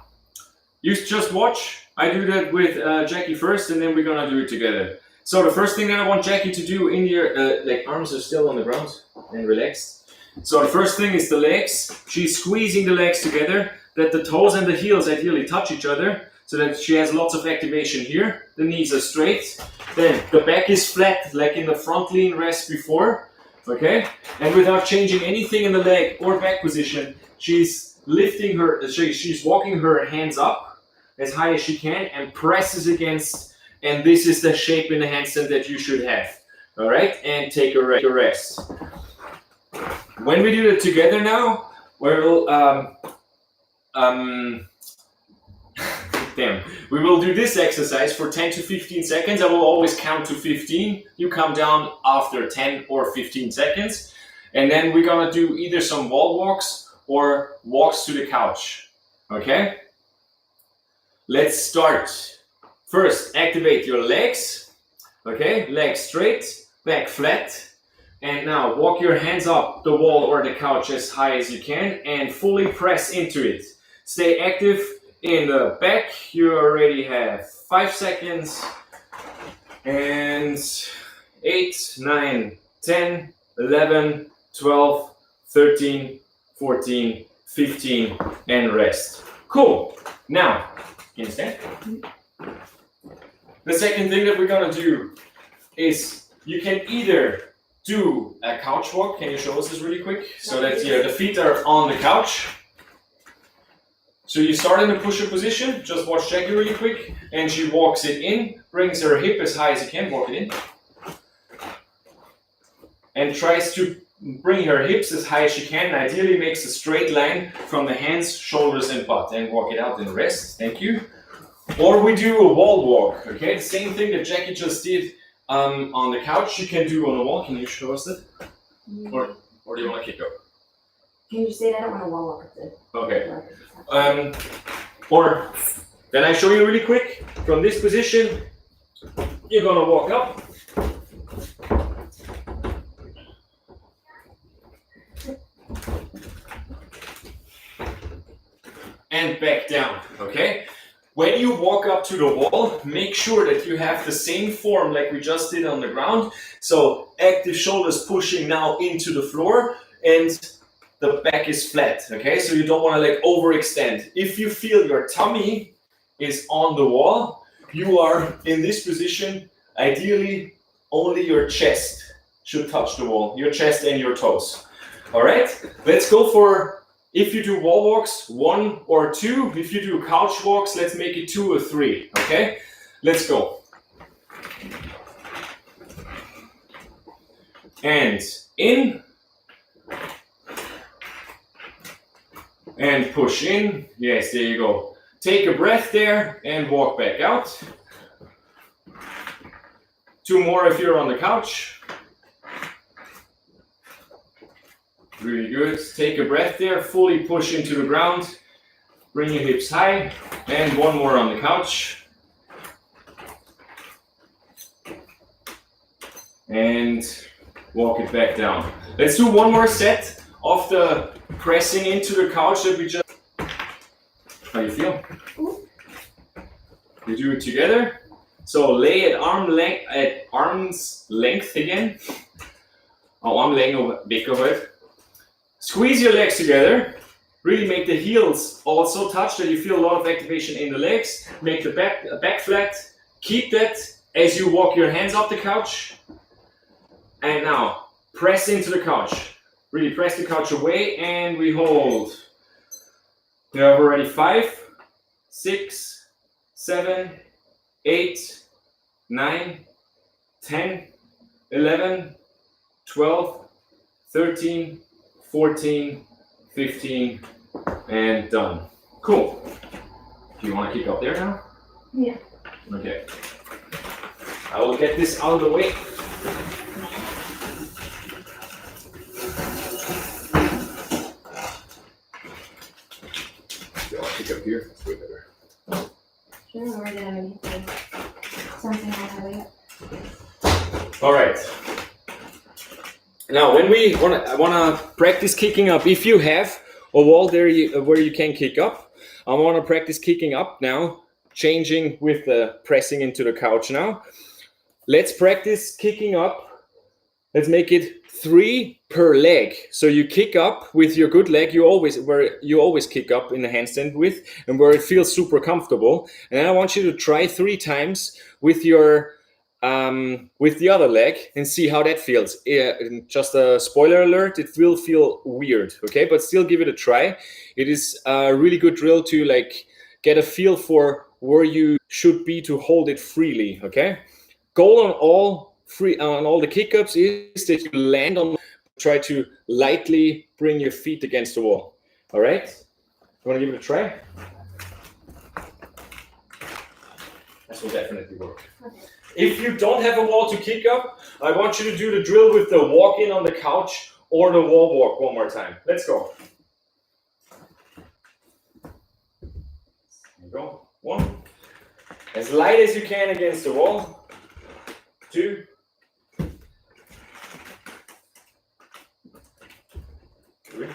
you just watch. I do that with Jackie first, and then we're gonna do it together. So the first thing that I want Jackie to do in your, like arms are still on the ground and relaxed. So the first thing is the legs. She's squeezing the legs together, that the toes and the heels ideally touch each other, so that she has lots of activation here. The knees are straight. Then the back is flat, like in the front lean rest before, okay? And without changing anything in the leg or back position, she's lifting her, she's walking her hands up as high as she can and presses against, and this is the shape in the handstand that you should have, all right? And take a rest. When we do it together now, we'll, we will do this exercise for 10 to 15 seconds. I will always count to 15. You come down after 10 or 15 seconds. And then we're gonna do either some wall walks or walks to the couch, okay? Let's start. First, activate your legs, okay? Legs straight, back flat. And now walk your hands up the wall or the couch as high as you can and fully press into it. Stay active in the back. You already have 5 seconds. And 8, 9, 10, 11, 12, 13, 14, 15, and rest. Cool. Now, can you stand? The second thing that we're gonna do is you can either do a couch walk. Can you show us this really quick? So that the feet are on the couch. So you start in the push-up position. Just watch Jackie really quick. And she walks it in, brings her hip as high as you can, walk it in. And tries to bring her hips as high as she can. Ideally makes a straight line from the hands, shoulders, and butt. And walk it out in the rest. Thank you. Or we do a wall walk. Okay, the same thing that Jackie just did on the couch. You can do on a wall. Can you show us that? Or do you want to keep going? Can you just say that? I don't want to wall walk with Okay. Or then I show you really quick from this position. You're gonna walk up. And back down, okay? When you walk up to the wall, make sure that you have the same form like we just did on the ground. So active shoulders pushing now into the floor and the back is flat, okay? So you don't want to like overextend. If you feel your tummy is on the wall, you are in this position. Ideally, only your chest should touch the wall, your chest and your toes. All right, let's go for, if you do wall walks, 1 or 2. If you do couch walks, let's make it 2 or 3, okay? Let's go. And in. And push in. Yes, there you go. Take a breath there and walk back out. 2 more if you're on the couch. Really good. Take a breath there, fully push into the ground. Bring your hips high. And 1 more on the couch. And walk it back down. Let's do 1 more set of the pressing into the couch that we just... How you feel? You do it together. So lay at arm's length again. Armlänge weg heute. Squeeze your legs together. Really make the heels also touch, that you feel a lot of activation in the legs. Make the back flat. Keep that as you walk your hands up the couch. And now press into the couch. Really press the couch away and we hold. You have already 5, 6, 7, 8, 9, 10, 11, 12, 13, 14, 15, and done. Cool. Do you want to kick up there now? Yeah. Okay. I will get this out of the way. Kick up here. It's way better. Sure, we're gonna need something on the way up. All right. Now, when I wanna practice kicking up, if you have a wall there where you can kick up, I wanna practice kicking up now, changing with the pressing into the couch now. Let's practice kicking up. Let's make it 3 per leg. So you kick up with your good leg, where you always kick up in the handstand with, and where it feels super comfortable. And then I want you to try 3 times with your with the other leg and see how that feels. Just a spoiler alert, it will feel weird, okay? But still give it a try. It is a really good drill to like get a feel for where you should be to hold it freely, okay? Goal on all the kick-ups is that you land on, try to lightly bring your feet against the wall. All right? You want to give it a try? This will definitely work. Okay. If you don't have a wall to kick up, I want you to do the drill with the walk-in on the couch or the wall walk 1 more time. Let's go. There you go. 1. As light as you can against the wall. 2. 3.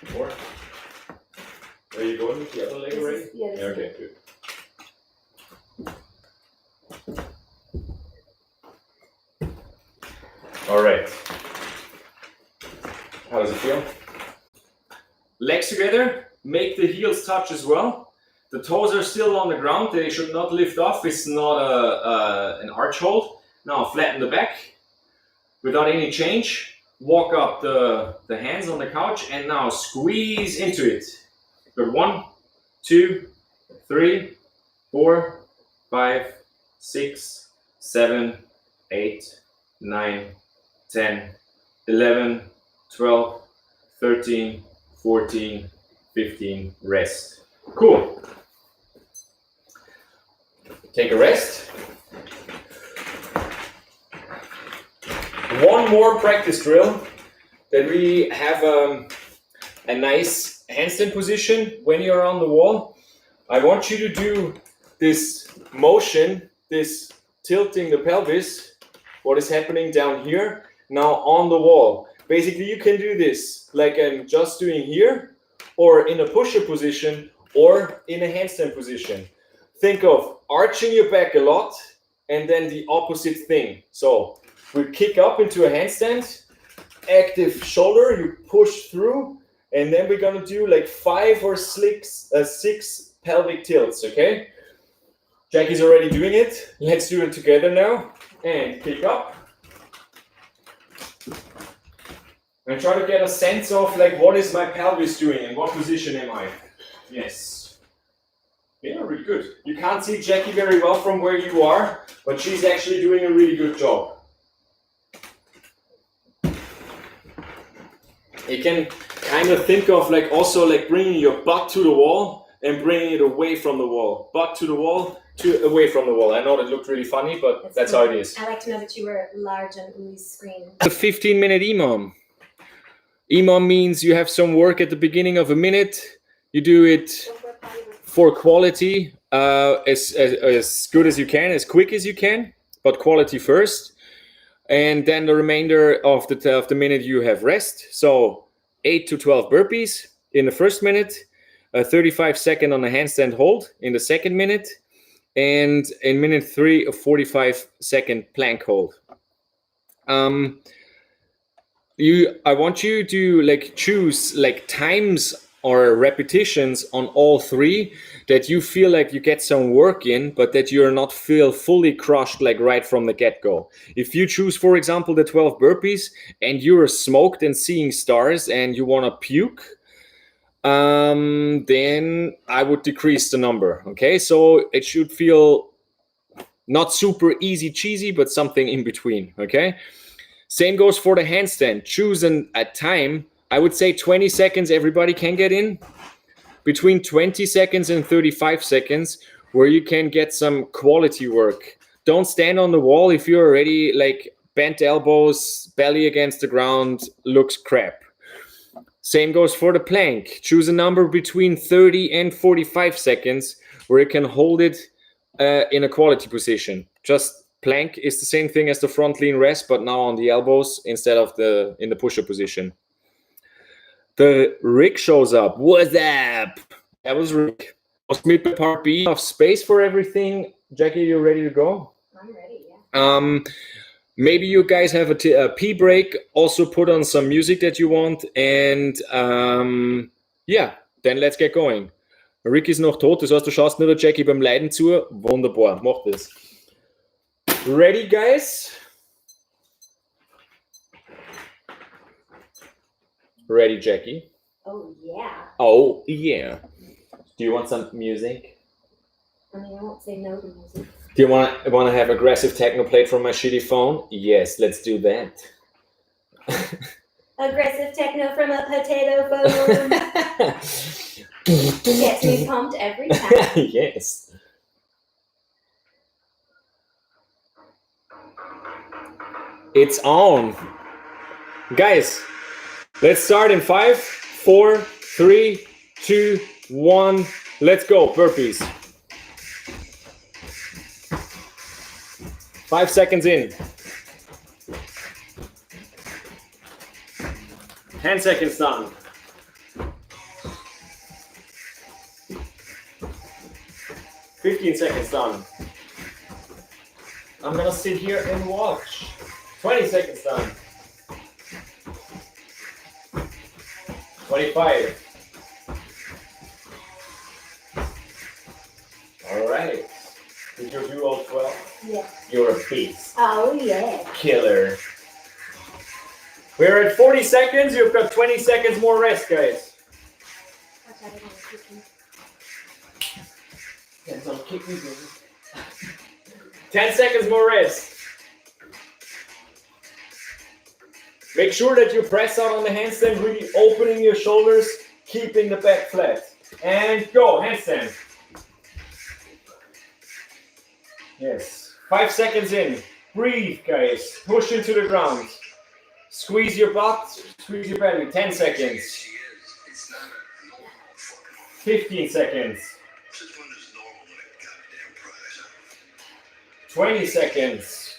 4. Are you going with the other leg already? Yeah. Okay, good. All right. How does it feel? Legs together, make the heels touch as well. The toes are still on the ground, they should not lift off. It's not an arch hold. Now flatten the back without any change. Walk up the hands on the couch and now squeeze into it. Good. 1, 2, 3, 4, 5, 6, 7, 8, 9, 10, 11, 12, 13, 14, 15, rest. Cool. Take a rest. one more practice drill that we have a nice handstand position when you're on the wall. I want you to do this motion, this tilting the pelvis, what is happening down here, now on the wall. Basically, you can do this like I'm just doing here, or in a push-up position, or in a handstand position. Think of arching your back a lot, and then the opposite thing. So we kick up into a handstand, active shoulder, you push through, and then we're gonna do like 5 or 6 pelvic tilts, okay? Jackie's already doing it. Let's do it together now. And kick up. And try to get a sense of like what is my pelvis doing and what position am I? Yes. Yeah, really good. You can't see Jackie very well from where you are, but she's actually doing a really good job. You can kind of think of like also like bringing your butt to the wall and bringing it away from the wall. Butt to the wall, away from the wall. I know that looked really funny, but that's how it is. I like to know that you were large on Uli's screen. The 15-minute EMOM. EMOM means you have some work at the beginning of a minute. You do it for quality, as good as you can, as quick as you can, but quality first. And then the remainder of the minute you have rest. So 8 to 12 burpees in the first minute, 35-second on a handstand hold in the second minute, and in minute 3 a 45-second plank hold. I want you to like choose like times or repetitions on all 3 that you feel like you get some work in, but that you're not feel fully crushed like right from the get-go. If you choose, for example, the 12 burpees and you're smoked and seeing stars and you want to puke, then I would decrease the number. Okay, so it should feel not super easy cheesy, but something in between. Okay, same goes for the handstand. Choose a time. I would say 20 seconds everybody can get in, between 20 seconds and 35 seconds, where you can get some quality work. Don't stand on the wall if you're already like bent elbows, belly against the ground, looks crap. Same goes for the plank. Choose a number between 30 and 45 seconds where you can hold it in a quality position. Just plank is the same thing as the front lean rest, but now on the elbows instead of in the push-up position. The Rick shows up. What's up? That was Rick. Was mid part B. Enough space for everything. Jackie, you ready to go? I'm ready, yeah. Maybe you guys have a pee break. Also put on some music that you want. And yeah, then let's get going. Rick ist noch tot. Das heißt, du schaust nur der Jackie beim Leiden zu. Wunderbar. Mach das. Ready, guys? Ready, Jackie? Oh, yeah. Oh, yeah. Do you want some music? I mean, I won't say no to music. Do you want to have aggressive techno played from my shitty phone? Yes, let's do that. Aggressive techno from a potato phone. Gets me pumped every time. Yes. It's on. Guys, let's start in 5, 4, 3, 2, 1. Let's go. Burpees. 5 seconds in. 10 seconds done. 15 seconds done. I'm gonna sit here and watch. 20 seconds done. 25. All right. Did you do all 12? Yeah. You're a beast. Oh, yeah. Killer. We're at 40 seconds. You've got 20 seconds more rest, guys. Yes, I'll kick you. 10 seconds more rest. Make sure that you press out on the handstand, really opening your shoulders, keeping the back flat. And go, handstand. Yes. 5 seconds in. Breathe, guys. Push into the ground. Squeeze your butt, squeeze your belly. 10 seconds. 15 seconds. 20 seconds.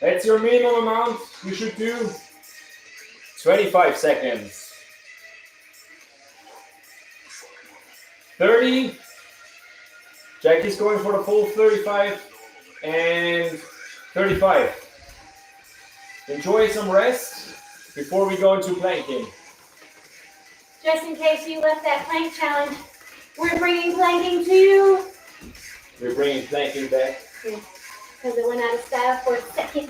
That's your minimum amount you should do. 25 seconds. 30. Jackie's going for the full 35 and 35. Enjoy some rest before we go into planking. Just in case you left that plank challenge, we're bringing planking to you. We're bringing planking back. Because it went out of style for a second.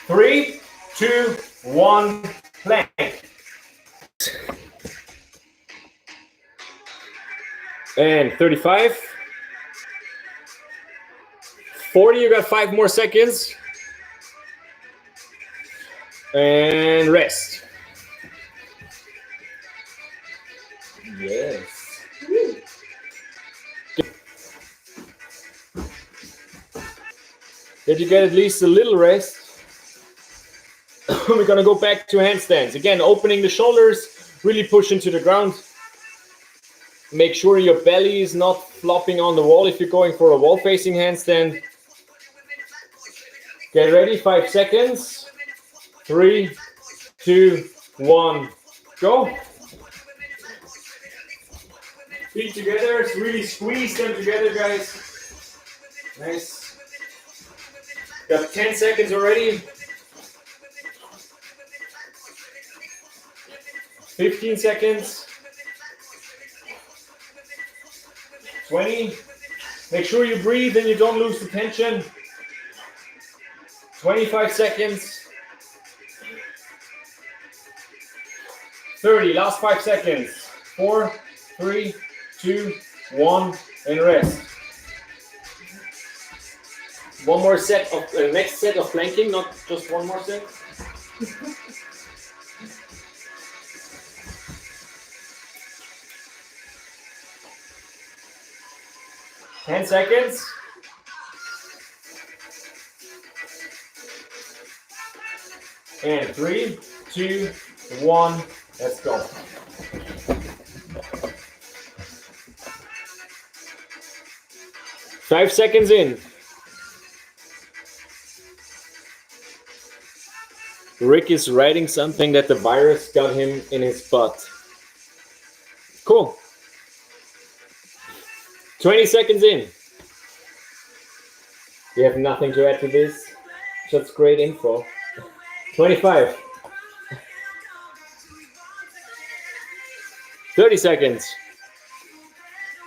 Three, two, one, plank. And 35. 40, you got 5 more seconds. And rest. Yes. Did you get at least a little rest? We're gonna go back to handstands. Again, opening the shoulders, really push into the ground. Make sure your belly is not flopping on the wall if you're going for a wall-facing handstand. Get ready, 5 seconds. 3, 2, 1, go. Feet together, really squeeze them together, guys. Nice. Got 10 seconds already. 15 seconds. 20. Make sure you breathe and you don't lose the tension. 25 seconds. 30. Last 5 seconds. 4, 3, 2, 1, and rest. One more set of next set of planking, not just one more set. Ten seconds. And 3, 2, 1. Let's go. Five seconds in. Rick is writing something that the virus got him in his butt. Cool. 20 seconds in. You have nothing to add to this. Just great info. 25. 30 seconds.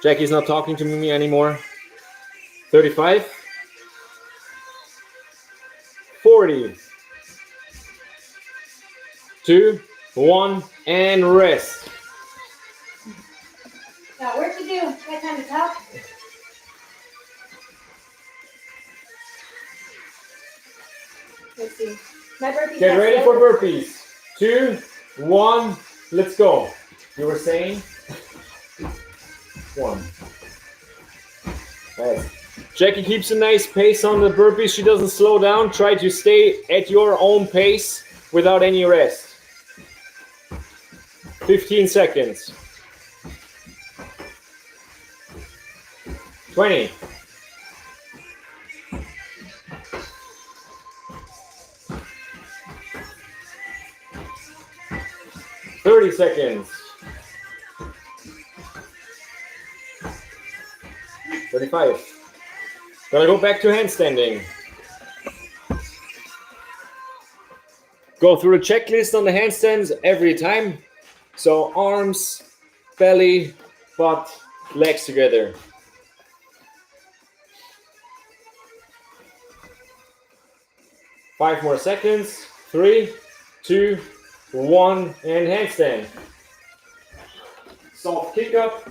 Jackie's not talking to me anymore. 35. 40. 2, 1, and rest. Got work to do. Got time to talk. Let's see. My burpees. Get ready for burpees. 2, 1, let's go. You were saying? 1. Nice. Jackie keeps a nice pace on the burpees. She doesn't slow down. Try to stay at your own pace without any rest. 15 seconds. 20. 30 seconds. 35. Gonna go back to handstanding. Go through a checklist on the handstands every time. So arms, belly, butt, legs together. Five more seconds. 3, 2, 1, and handstand. Soft kick up.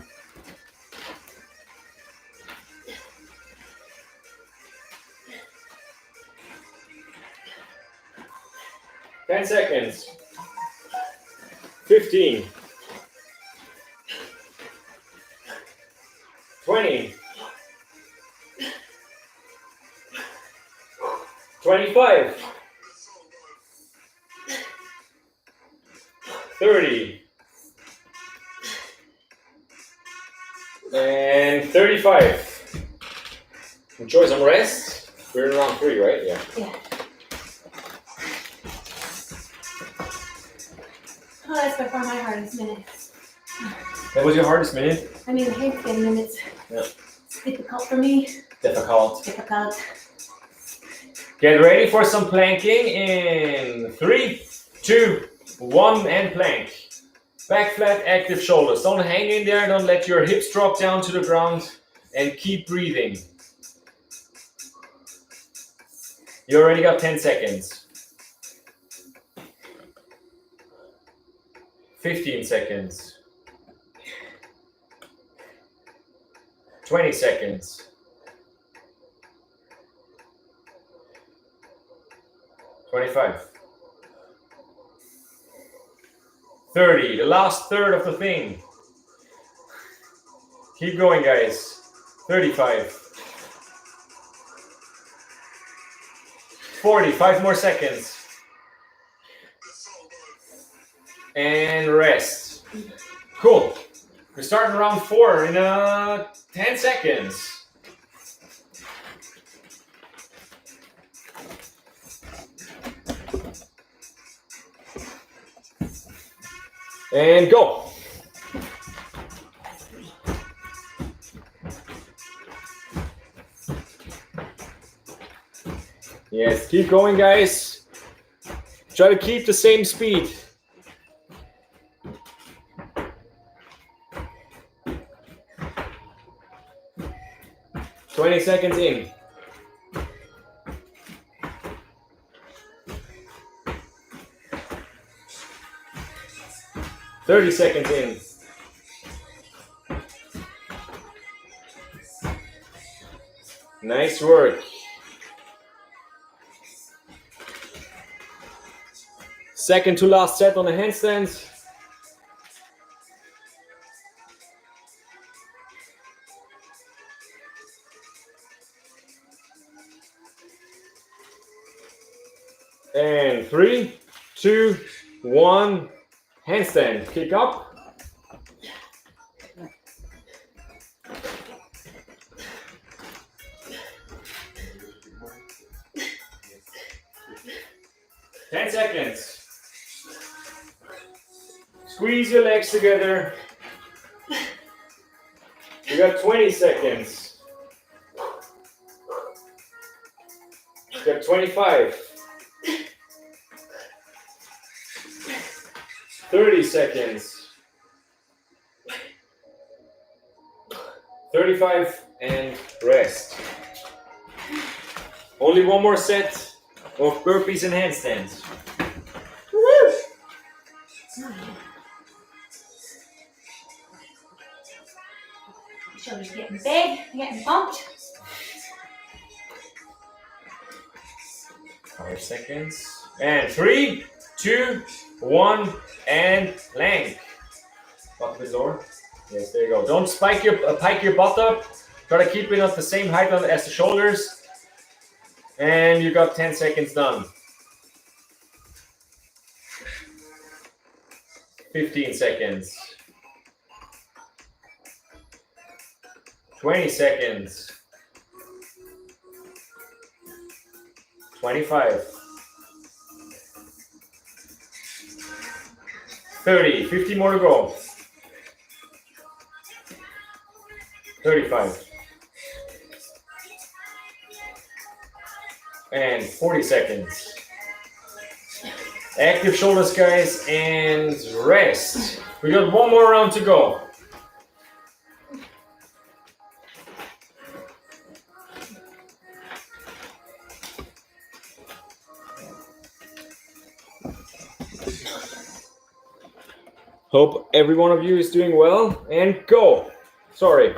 Ten seconds. 15. 20. 25. 30. And 35. Enjoy some rest. We're in round 3, right? Yeah. Yeah. Oh, that's by far my hardest minute. That was your hardest minute? I mean, the handstand minutes. Yeah. It's difficult for me. Difficult. Difficult. Get ready for some planking in 3, 2, 1, and plank. Back flat, active shoulders. Don't hang in there. Don't let your hips drop down to the ground. And keep breathing. You already got 10 seconds. 15 seconds. 20 seconds. 25. 30. The last third of the thing. Keep going, guys. 35. 40. 5 more seconds. And rest. Cool. We're starting round 4 in 10 seconds. And go. Yes, keep going, guys. Try to keep the same speed. Twenty seconds in. 30 seconds in. Nice work. Second to last set on the handstands. And 3, 2, 1, handstand. Kick up. Ten seconds. Squeeze your legs together. You got 20 seconds. You got 25. 30 seconds. 35 and rest. Only one more set of burpees and handstands. Woo! Shoulders getting big, getting bumped. 5 seconds. And 3, 2, 1, and plank. Butt a bit lower. Yes, there you go. Don't pike your butt up. Try to keep it at the same height as the shoulders. And you got 10 seconds done. 15 seconds. 20 seconds. 25. 30. 50 more to go. 35. And 40 seconds. Active shoulders, guys, and rest. We got one more round to go. Hope every one of you is doing well, and go. Sorry.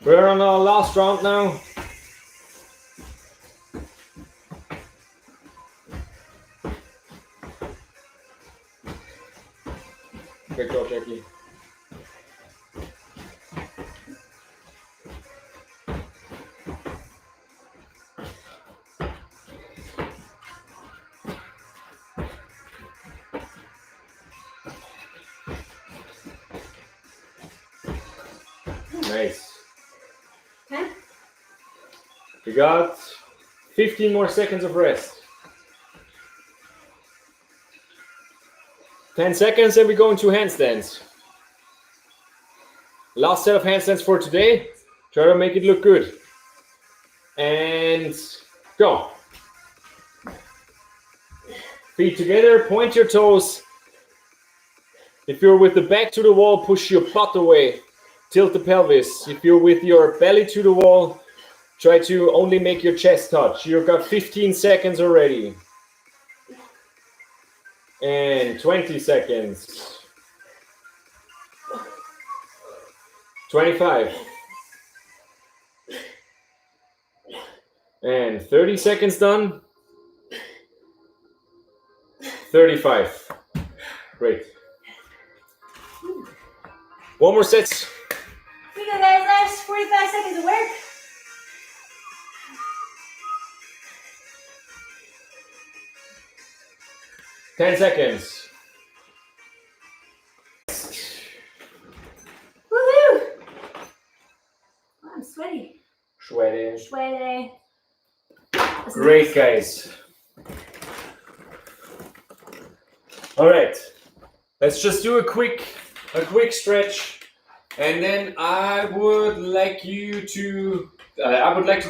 We're on our last round now. Good job, Jackie. Nice. Okay. We got 15 more seconds of rest. 10 seconds and we go into handstands. Last set of handstands for today. Try to make it look good. And go. Feet together, point your toes. If you're with the back to the wall, push your butt away. Tilt the pelvis. If you're with your belly to the wall, try to only make your chest touch. You've got 15 seconds already. And 20 seconds. 25. And 30 seconds done. 35. Great. One more set. We go, guys. Last 45 seconds of work. Ten seconds. Woohoo! Oh, I'm sweaty. Sweaty. Sweaty. That's Great, nice. guys. All right. Let's just do a quick stretch, and then I would like to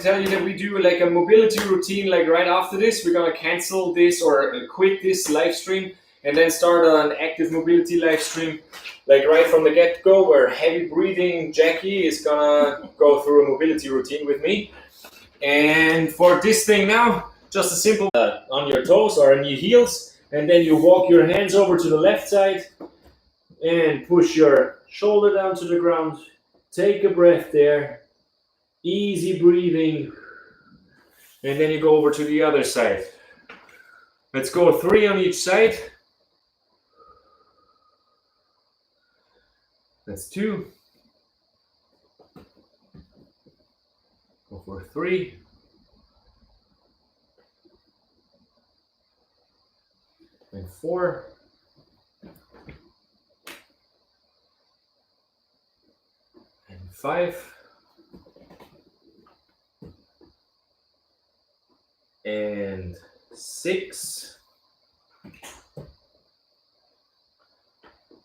tell you that we do like a mobility routine. Like right after this, we're gonna cancel this or quit this live stream, and then start an active mobility live stream. Like right from the get-go, where heavy breathing Jackie is gonna go through a mobility routine with me. And for this thing now, just a simple on your toes or on your heels, and then you walk your hands over to the left side and push your shoulder down to the ground. Take a breath there. Easy breathing. And then you go over to the other side. Let's go 3 on each side. That's 2. Go for 3. And 4. And 5. And 6.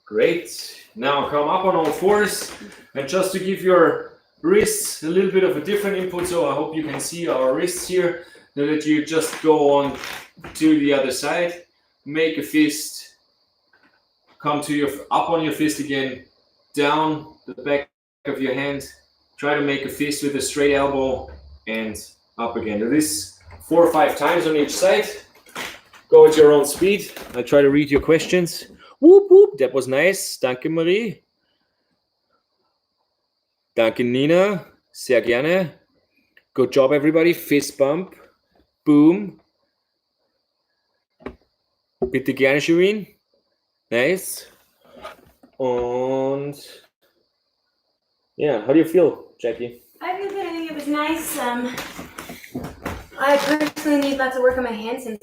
Great. Now come up on all fours, and just to give your wrists a little bit of a different input, so I hope you can see our wrists here, so that you just go on to the other side, make a fist, come to your up on your fist again, down the back of your hand, try to make a fist with a straight elbow, and up again. Do this 4 or 5 times on each side. Go at your own speed. I try to read your questions. Whoop, whoop. That was nice. Danke, Marie. Danke, Nina. Sehr gerne. Good job, everybody. Fist bump. Boom. Bitte gerne, Shirin. Nice. Und yeah, how do you feel, Jackie? I feel good. I think it was nice. I personally need lots of work on my handstands